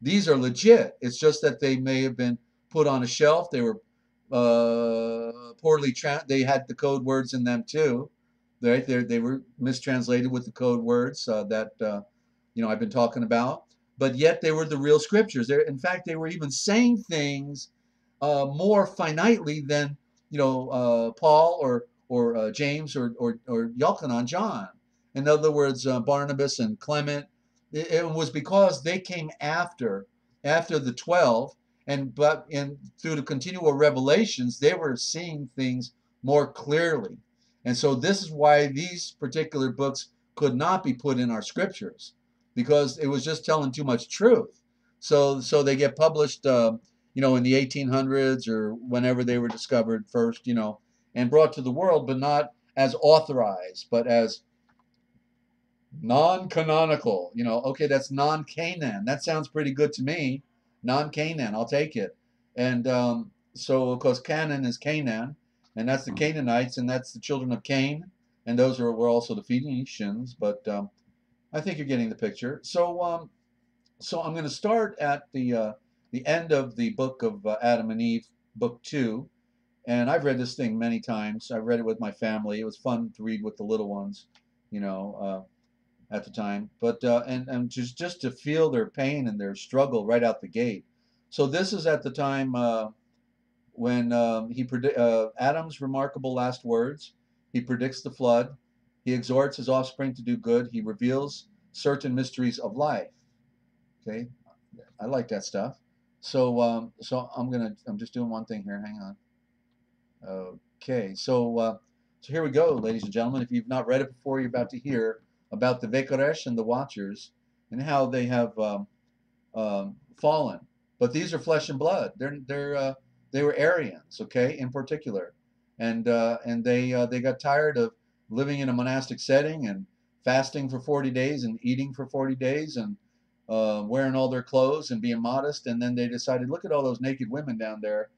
S1: these are legit. It's just that they may have been put on a shelf. They were poorly they had the code words in them too, right? They were mistranslated with the code words that I've been talking about. But yet they were the real scriptures. In fact, they were even saying things more finitely than Paul or James or Yochanan, John. In other words, Barnabas and Clement. It was because they came after the 12, but through the continual revelations, they were seeing things more clearly. And so this is why these particular books could not be put in our scriptures, because it was just telling too much truth. So they get published, in the 1800s or whenever they were discovered first, and brought to the world, but not as authorized, but as non-canonical. Okay, that's non-Canaan. That sounds pretty good to me. Non-Canaan, I'll take it. And so, of course, Canaan is Canaan, and that's the Canaanites, and that's the children of Cain, and those were also the Phoenicians. But I think you're getting the picture. So I'm going to start at the end of the book of Adam and Eve, book 2. And I've read this thing many times. I read it with my family. It was fun to read with the little ones, at the time. But and just to feel their pain and their struggle right out the gate. So this is at the time when Adam's remarkable last words. He predicts the flood. He exhorts his offspring to do good. He reveals certain mysteries of life. Okay, I like that stuff. So I'm just doing one thing here. Hang on. Okay, so here we go, ladies and gentlemen. If you've not read it before, you're about to hear about the Vekaresh and the Watchers and how they have fallen. But these are flesh and blood. They were Aryans, okay, in particular, and they got tired of living in a monastic setting and fasting for 40 days and eating for 40 days and wearing all their clothes and being modest. And then they decided, look at all those naked women down there.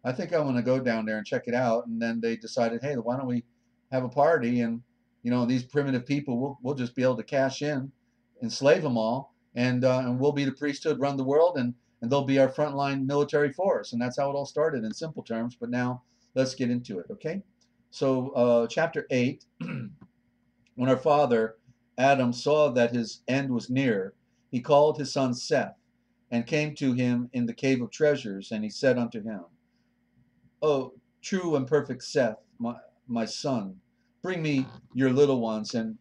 S1: I think I want to go down there and check it out. And then they decided, hey, why don't we have a party? And these primitive people, we'll just be able to cash in, enslave them all, and we'll be the priesthood, run the world, and they'll be our frontline military force. And that's how it all started in simple terms. But now let's get into it, okay? So chapter 8, when our father Adam saw that his end was near, he called his son Seth and came to him in the cave of treasures, and he said unto him, O true and perfect Seth, my son, bring me your little ones and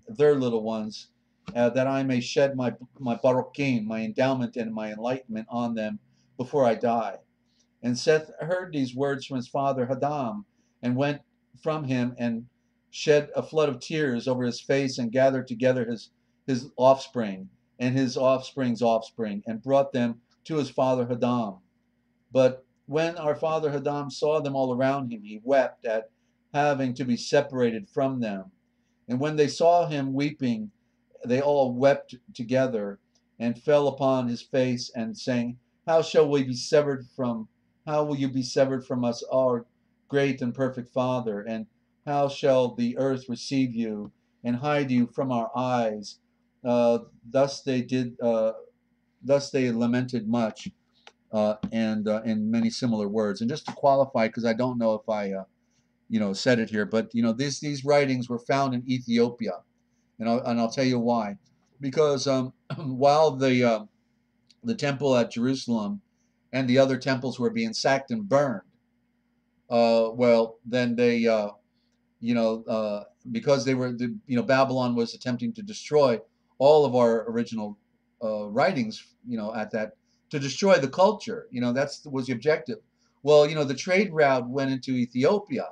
S1: their little ones, that I may shed my barokim, my endowment and my enlightenment on them before I die. And Seth heard these words from his father Adam, and went from him and shed a flood of tears over his face, and gathered together his offspring and his offspring's offspring, and brought them to his father Adam. But when our father Adam saw them all around him, he wept at having to be separated from them. And when they saw him weeping, they all wept together, and fell upon his face, and saying, how shall we be severed from, how will you be severed from us, our great and perfect Father? And how shall the earth receive you and hide you from our eyes? Thus they did, thus they lamented much, and in many similar words. And just to qualify, because I don't know if I, said it here, but these writings were found in Ethiopia, and I'll tell you why. Because while the temple at Jerusalem and the other temples were being sacked and burned, well, then they because they were, Babylon was attempting to destroy all of our original writings, at that, to destroy the culture. That's was the objective. Well, the trade route went into Ethiopia,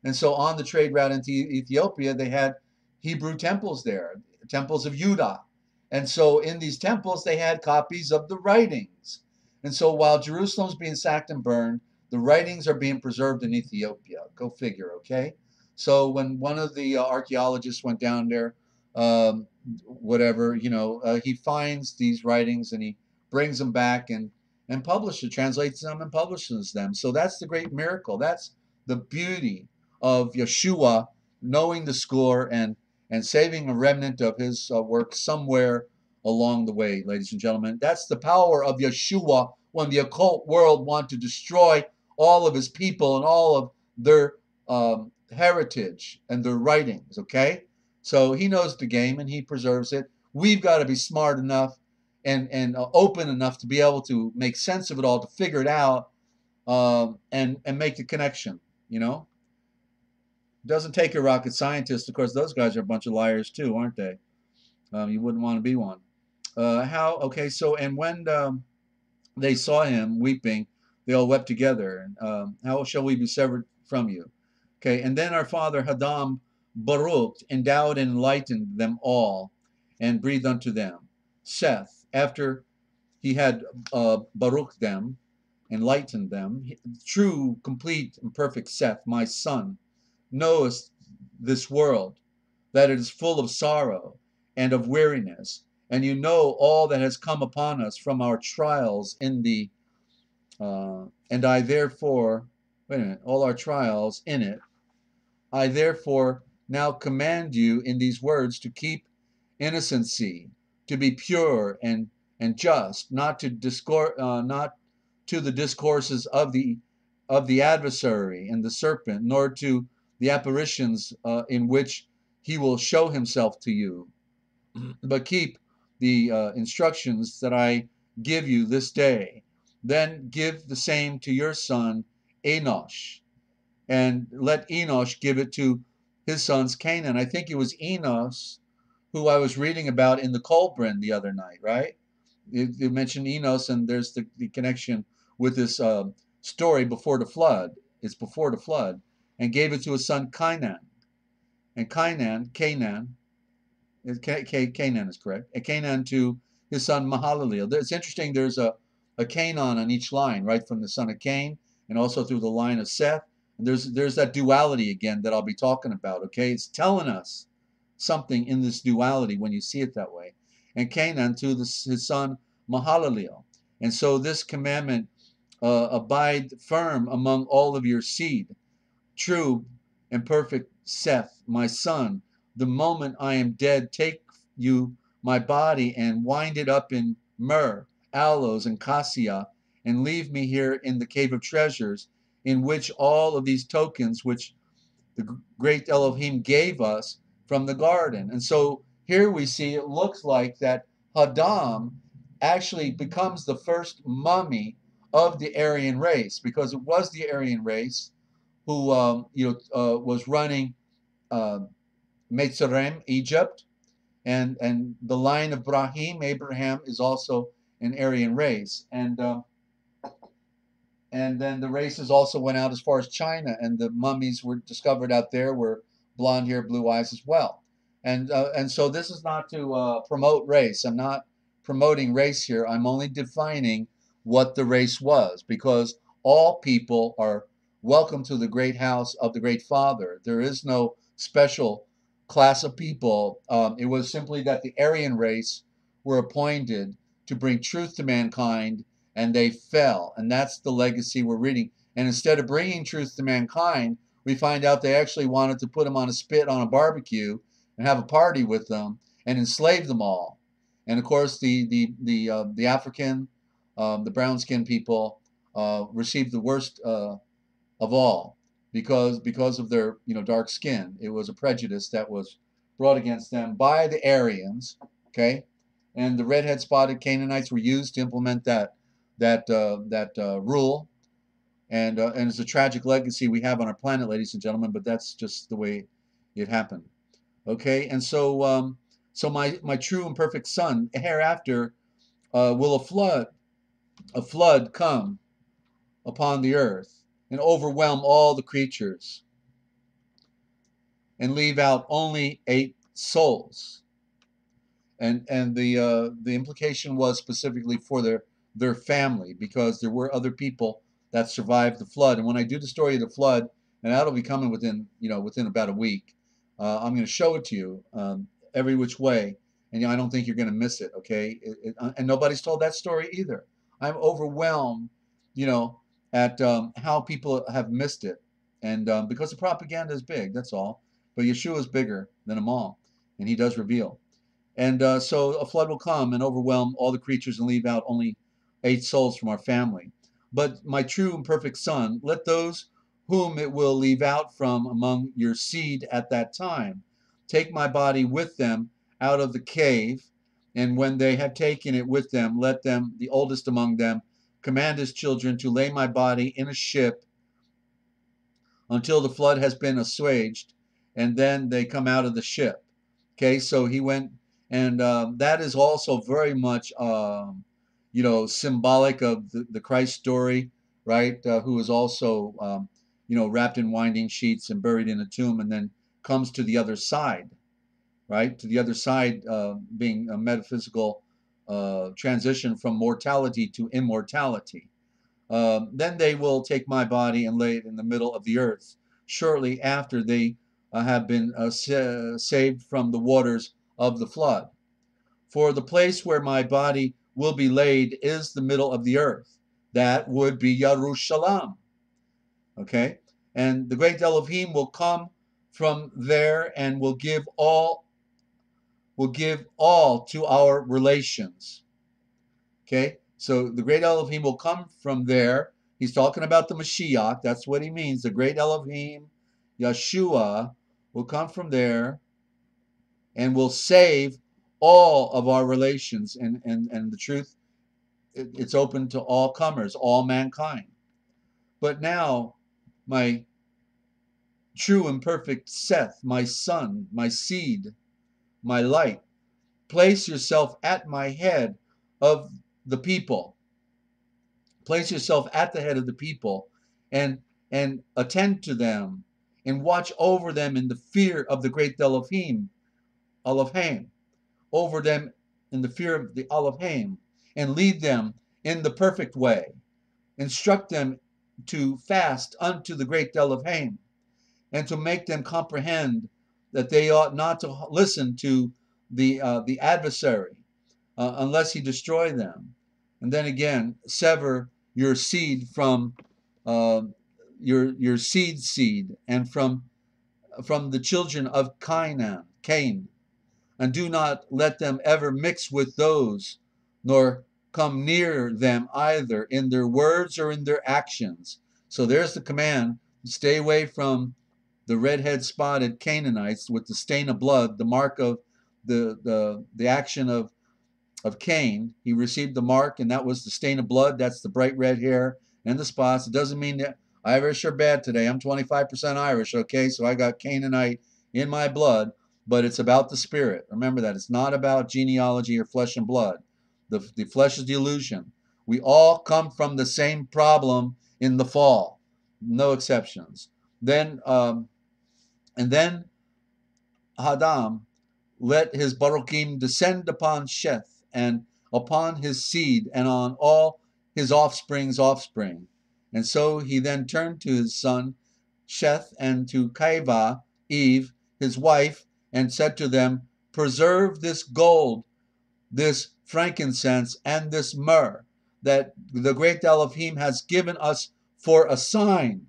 S1: and so on the trade route into Ethiopia, they had Hebrew temples there, temples of Judah, and so in these temples they had copies of the writings, and so while Jerusalem's being sacked and burned, the writings are being preserved in Ethiopia. Go figure, okay? So when one of the archaeologists went down there, whatever, he finds these writings and he brings them back and publishes, translates them and publishes them. So that's the great miracle. That's the beauty of Yeshua knowing the score and saving a remnant of his work somewhere along the way, ladies and gentlemen. That's the power of Yeshua when the occult world want to destroy all of his people and all of their heritage and their writings, okay? So he knows the game and he preserves it. We've got to be smart enough and open enough to be able to make sense of it all, to figure it out, and make the connection, It doesn't take a rocket scientist. Of course, those guys are a bunch of liars too, aren't they? You wouldn't want to be one. Okay, so, and when they saw him weeping, they all wept together. How shall we be severed from you? Okay, and then our father Hadam Baruch endowed and enlightened them all, and breathed unto them. Seth, after he had Baruch them, enlightened them, true, complete, and perfect Seth, my son, knowest this world, that it is full of sorrow and of weariness, and you know all that has come upon us from our trials in the and I therefore, wait a minute, all our trials in it, I therefore now command you in these words to keep innocency, to be pure and just, not to not to the discourses of the adversary and the serpent, nor to the apparitions in which he will show himself to you, but keep the instructions that I give you this day. Then give the same to your son Enosh, and let Enosh give it to his sons Canaan. I think it was Enos who I was reading about in the Colburn the other night, right? You mentioned Enos, and there's the connection with this story before the flood. It's before the flood, and gave it to his son Canaan. And Canaan is correct. And Canaan to his son Mahalalel. It's interesting, there's a Canaan on each line, right from the son of Cain and also through the line of Seth. And there's that duality again that I'll be talking about, okay? It's telling us something in this duality when you see it that way. And Canaan to his son Mahalalel. And so this commandment, abide firm among all of your seed, true and perfect Seth, my son, the moment I am dead, take you my body and wind it up in myrrh, aloes, and cassia, and leave me here in the cave of treasures, in which all of these tokens which the great Elohim gave us from the garden. And so here we see it looks like that Hadam actually becomes the first mummy of the Aryan race, because it was the Aryan race who was running Mitzrayim, Egypt, and the line of Abraham is also an Aryan race, and then the races also went out as far as China, and the mummies were discovered out there were blonde hair, blue eyes as well, and so this is not to promote race. I'm not promoting race here. I'm only defining what the race was, because all people are welcome to the great house of the great Father. There is no special class of people. It was simply that the Aryan race were appointed to bring truth to mankind and they fell. And that's the legacy we're reading. And instead of bringing truth to mankind, we find out they actually wanted to put them on a spit on a barbecue and have a party with them and enslave them all. And of course, the African, the brown skinned people received the worst of all because of their dark skin. It was a prejudice that was brought against them by the Aryans. Okay, and the redhead spotted Canaanites were used to implement that rule, and it's a tragic legacy we have on our planet, ladies and gentlemen. But that's just the way it happened. Okay, and so my true and perfect son hereafter will a flood come upon the earth and overwhelm all the creatures and leave out only 8 souls. And the implication was specifically for their family, because there were other people that survived the flood. And when I do the story of the flood, and that'll be coming within about a week, I'm going to show it to you every which way, and I don't think you're going to miss it. Okay, and nobody's told that story either. I'm overwhelmed, at how people have missed it, and because the propaganda is big, that's all. But Yeshua is bigger than them all, and he does reveal. And so a flood will come and overwhelm all the creatures and leave out only 8 souls from our family. But my true and perfect son, let those whom it will leave out from among your seed at that time take my body with them out of the cave. And when they have taken it with them, let them, the oldest among them, command his children to lay my body in a ship until the flood has been assuaged, and then they come out of the ship. Okay, so he went, and that is also very much, symbolic of the Christ story, right? Who is also, wrapped in winding sheets and buried in a tomb, and then comes to the other side, right? To the other side, being a metaphysical transition from mortality to immortality. Then they will take my body and lay it in the middle of the earth, shortly after they have been saved from the waters of the flood. For the place where my body will be laid is the middle of the earth. That would be Yerushalayim. Okay? And the great Elohim will come from there and will give all to our relations. Okay? So the great Elohim will come from there. He's talking about the Mashiach. That's what he means. The great Elohim, Yeshua, will come from there and will save all of our relations. And the truth, it's open to all comers, all mankind. But now, my true and perfect Seth, my son, my seed, my light, place yourself at my head of the people. Place yourself at the head of the people and attend to them and watch over them in the fear of the great Elohim, over them in the fear of the Elohim, and lead them in the perfect way. Instruct them to fast unto the great Elohim, and to make them comprehend that they ought not to listen to the adversary unless he destroy them. And then again, sever your seed from your seed, and from the children of Cain, and do not let them ever mix with those, nor come near them either in their words or in their actions. So there's the command: stay away from the redhead spotted Canaanites with the stain of blood, the mark of the action of Cain. He received the mark, and that was the stain of blood. That's the bright red hair and the spots. It doesn't mean that Irish are bad today. I'm 25% Irish, okay? So I got Canaanite in my blood, but it's about the spirit. Remember that. It's not about genealogy or flesh and blood. The flesh is the illusion. We all come from the same problem in the fall. No exceptions. Then, and then Hadam let his Baruchim descend upon Sheth, and upon his seed, and on all his offspring's offspring. And so he then turned to his son Sheth, and to Kaiva, Eve, his wife, and said to them, preserve this gold, this frankincense, and this myrrh, that the great Elohim has given us for a sign.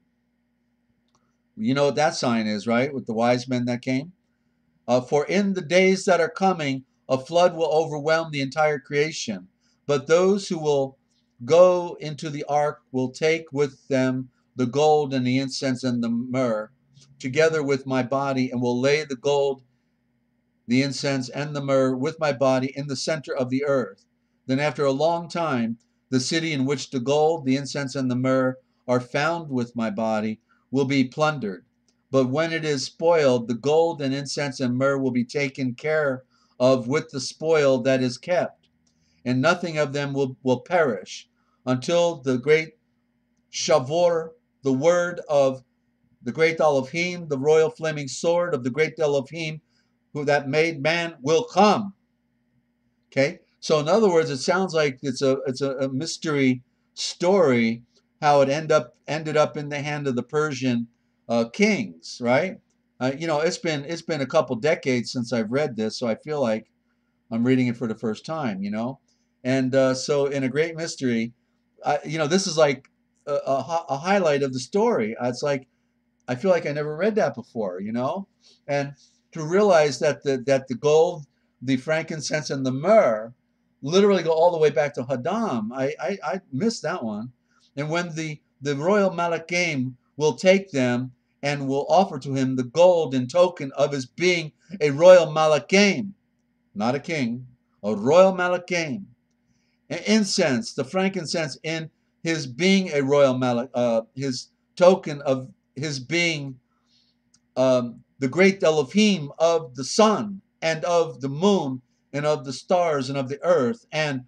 S1: You know what that sign is, right? With the wise men that came. For in the days that are coming, a flood will overwhelm the entire creation. But those who will go into the ark will take with them the gold and the incense and the myrrh, together with my body, and will lay the gold, the incense, and the myrrh with my body in the center of the earth. Then, after a long time, the city in which the gold, the incense, and the myrrh are found with my body will be plundered. But when it is spoiled, the gold and incense and myrrh will be taken care of with the spoil that is kept, and nothing of them will perish until the great Shavor, the word of the great Elohim, the royal flaming sword of the great Elohim, who that made man, will come. Okay, so in other words, it sounds like it's a mystery story how it ended up in the hand of the Persian kings, right? You know, it's been a couple decades since I've read this, so I feel like I'm reading it for the first time, you know. And so in a great mystery, you know, this is like a highlight of the story. It's like I feel like I never read that before, you know, and to realize that the gold, the frankincense, and the myrrh literally go all the way back to Haddam. I missed that one. And when the royal Malachim will take them and will offer to him the gold in token of his being a royal Malachim, not a king, a royal Malachim, and incense, the frankincense in his being a royal Malach, his token of his being the great Elohim of the sun and of the moon and of the stars and of the earth, and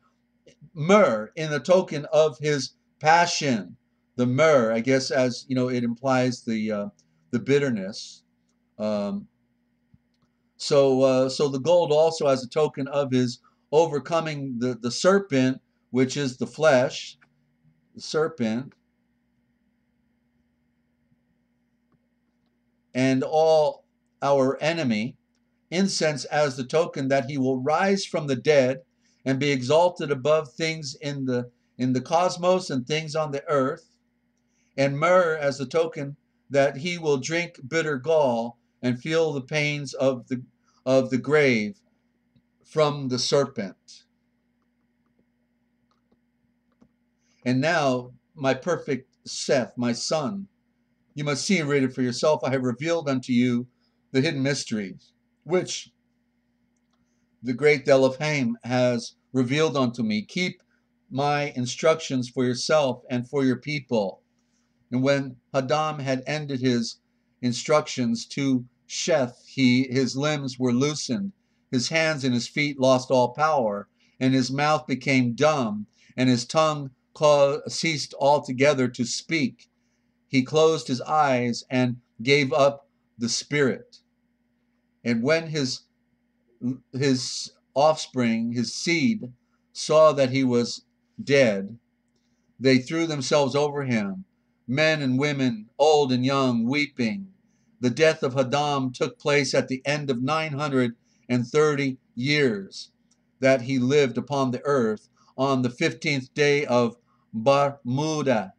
S1: myrrh in the token of his passion. The myrrh, I guess, as you know, it implies the bitterness. Um, so the gold also as a token of his overcoming the serpent, which is the flesh, the serpent, and all our enemy. Incense as the token that he will rise from the dead and be exalted above things in the cosmos and things on the earth, and myrrh as the token that he will drink bitter gall and feel the pains of the grave from the serpent. And now, my perfect Seth, my son, you must see and read it for yourself. I have revealed unto you the hidden mysteries, which the great Elohim has revealed unto me. Keep my instructions for yourself and for your people. And when Haddam had ended his instructions to Sheth, his limbs were loosened, his hands and his feet lost all power, and his mouth became dumb, and his tongue ceased altogether to speak. He closed his eyes and gave up the spirit. And when his offspring, his seed, saw that he was dead, they threw themselves over him, men and women, old and young, weeping. The death of Haddam took place at the end of 930 years that he lived upon the earth, on the 15th day of Barmuda,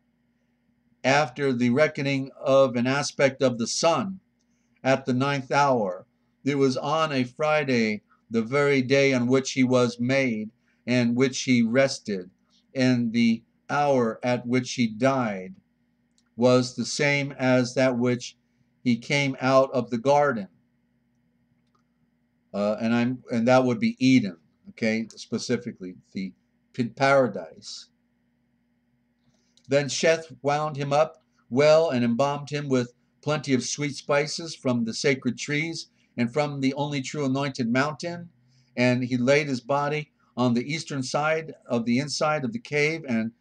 S1: after the reckoning of an aspect of the sun, at the 9th hour. It was on a Friday, the very day on which he was made, and which he rested, and the hour at which he died was the same as that which he came out of the garden. And that would be Eden, okay, specifically the paradise. Then Sheth wound him up well and embalmed him with plenty of sweet spices from the sacred trees and from the only true anointed mountain. And he laid his body on the eastern side of the inside of the cave and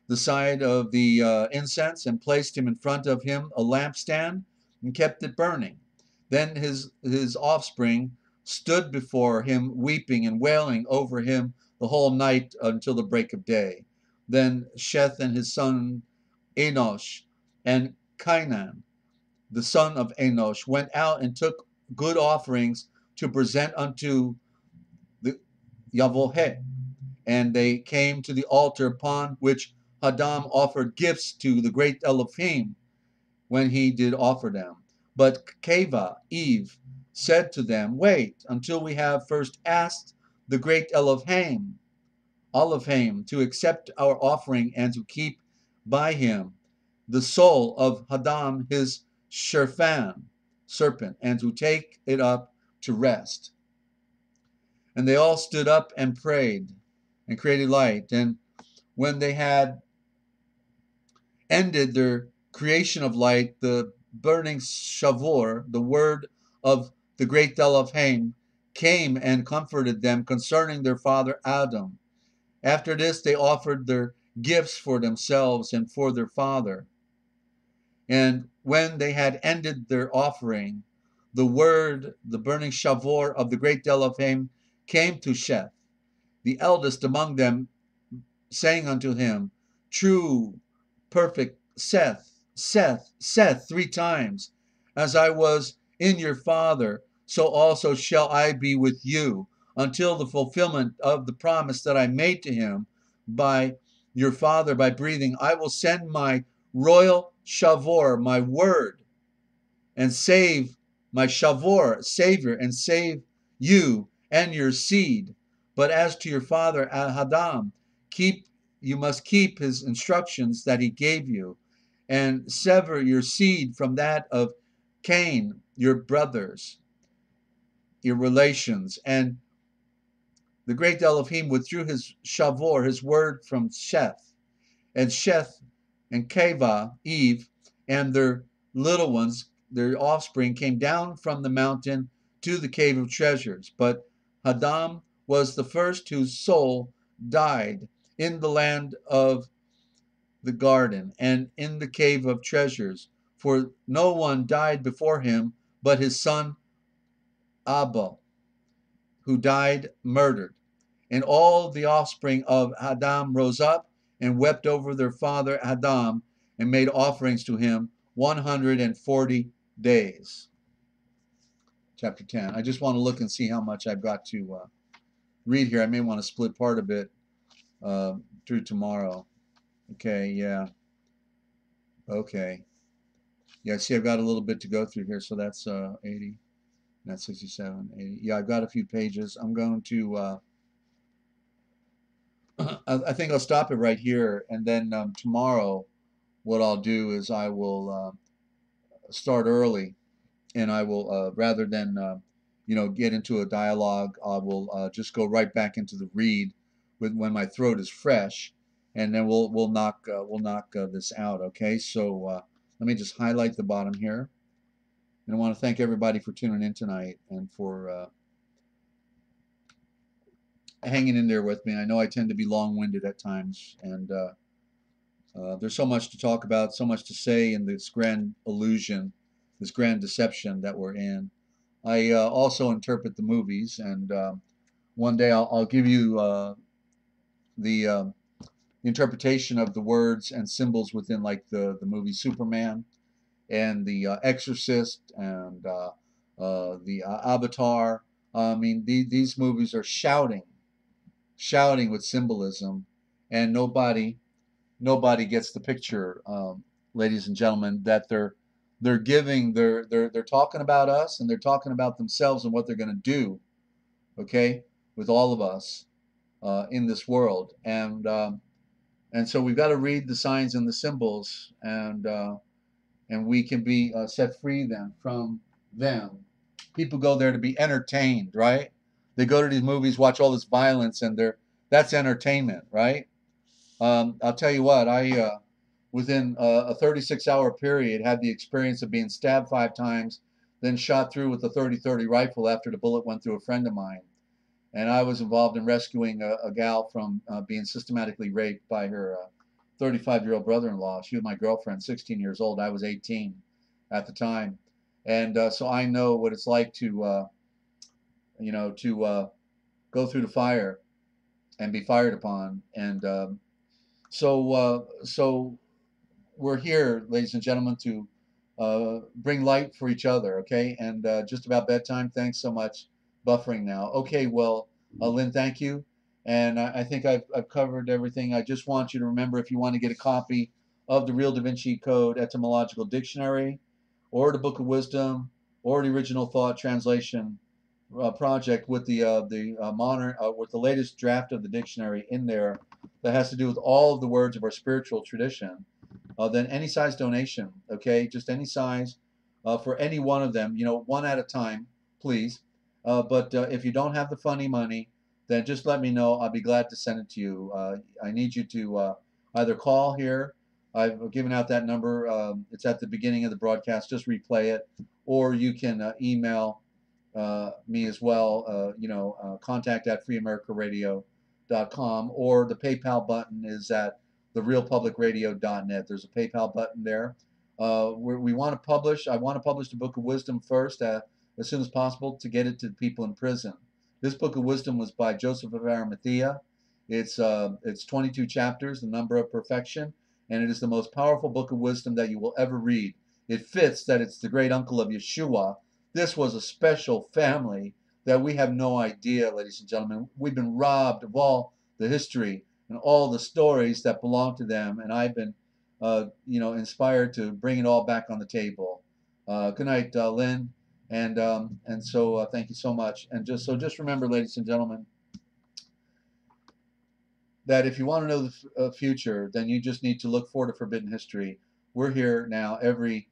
S1: the side of the incense, and placed him in front of him a lampstand and kept it burning. Then his offspring stood before him, weeping and wailing over him the whole night until the break of day. Then Sheth and his son Enosh and Cainan, the son of Enosh, went out and took good offerings to present unto the Yahweh, And they came to the altar upon which Hadam offered gifts to the great Elohim when he did offer them. But Keva, Eve, said to them, wait until we have first asked the great Elohim, to accept our offering and to keep by him the soul of Hadam, his Sherfan, serpent, and to take it up to rest. And they all stood up and prayed and created light. And when they had ended their creation of light, the burning Shavor, the word of the great Elohim, came and comforted them concerning their father Adam. After this, they offered their gifts for themselves and for their father. And when they had ended their offering, the word, the burning Shavor of the great Elohim, came to Sheth, the eldest among them, saying unto him, true, perfect Seth, 3 times, as I was in your father, so also shall I be with you, until the fulfillment of the promise that I made to him by your father by breathing. I will send my royal Shavor, my word, and save my Shavor, Savior, and save you and your seed. But as to your father Hadam, you must keep his instructions that he gave you, and sever your seed from that of Cain, your brothers, your relations. And the great Elohim withdrew his Shavor, his word, from Sheth. And Sheth and Keva, Eve, and their little ones, their offspring, came down from the mountain to the cave of treasures. But Hadam was the first whose soul died in the land of the garden and in the cave of treasures, for no one died before him but his son Abel, who died murdered. And all the offspring of Adam rose up and wept over their father Adam and made offerings to him 140 days. Chapter 10. I just want to look and see how much I've got to read here. I may want to split part of it through tomorrow. Okay, yeah. Okay. Yeah, see, I've got a little bit to go through here, so that's 80, that's 67, 80. Yeah, I've got a few pages. I'm going to, I think I'll stop it right here, and then tomorrow what I'll do is I will start early, and I will, rather than, get into a dialogue, I will just go right back into the read when my throat is fresh, and then we'll knock this out, okay? So let me just highlight the bottom here. And I want to thank everybody for tuning in tonight and for hanging in there with me. I know I tend to be long-winded at times, and there's so much to talk about, so much to say in this grand illusion, this grand deception that we're in. I also interpret the movies, and one day I'll give you the interpretation of the words and symbols within, like, the movie Superman and the Exorcist and the Avatar. I mean, these movies are shouting with symbolism, and nobody gets the picture, ladies and gentlemen, that they're giving, they're talking about us, and they're talking about themselves and what they're going to do, okay, with all of us in this world, and so we've got to read the signs and the symbols, and we can be set free then from them. People go there to be entertained, right? They go to these movies, watch all this violence, and that's entertainment, right? I'll tell you what, I within a 36-hour period had the experience of being stabbed 5 times, then shot through with a 30-30 rifle after the bullet went through a friend of mine. And I was involved in rescuing a gal from being systematically raped by her 35-year-old brother-in-law. She was my girlfriend, 16 years old. I was 18 at the time. And so I know what it's like to, go through the fire and be fired upon. And so we're here, ladies and gentlemen, to bring light for each other, okay? And just about bedtime. Thanks so much. Buffering now. Okay, well, Lynn, thank you. And I think I've covered everything. I just want you to remember, if you want to get a copy of the Real Da Vinci Code Etymological Dictionary, or the Book of Wisdom, or the Original Thought Translation project with the modern with the latest draft of the dictionary in there, that has to do with all of the words of our spiritual tradition, then any size donation, okay, just any size, for any one of them, one at a time, please. But if you don't have the funny money, then just let me know. I'll be glad to send it to you. I need you to either call here. I've given out that number. It's at the beginning of the broadcast. Just replay it, or you can email me as well. Contact at FreeAmericaRadio.com, or the PayPal button is at therealpublicradio.net. There's a PayPal button there. We want to publish. I want to publish the Book of Wisdom first, as soon as possible, to get it to people in prison. This Book of Wisdom was by Joseph of Arimathea. It's 22 chapters, the number of perfection, and it is the most powerful book of wisdom that you will ever read. It fits that it's the great uncle of Yeshua. This was a special family that we have no idea, ladies and gentlemen. We've been robbed of all the history and all the stories that belong to them, and I've been, inspired to bring it all back on the table. Good night, Lynn, and so thank you so much. And just remember, ladies and gentlemen, that if you want to know the future, then you just need to look forward to Forbidden History. We're here now every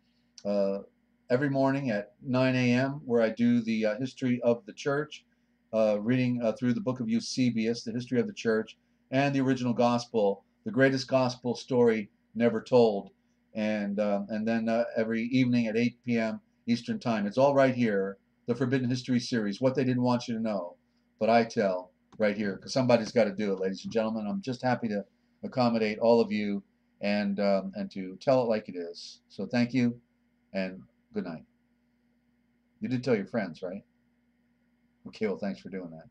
S1: morning at 9 a.m., where I do the history of the church, reading through the book of Eusebius, the history of the church, and the original gospel, the greatest gospel story never told. And then every evening at 8 p.m. Eastern Time. It's all right here, the Forbidden History series, what they didn't want you to know, but I tell right here, because somebody's got to do it, ladies and gentlemen. I'm just happy to accommodate all of you and to tell it like it is. So thank you, and good night. You did tell your friends, right? Okay, well, thanks for doing that.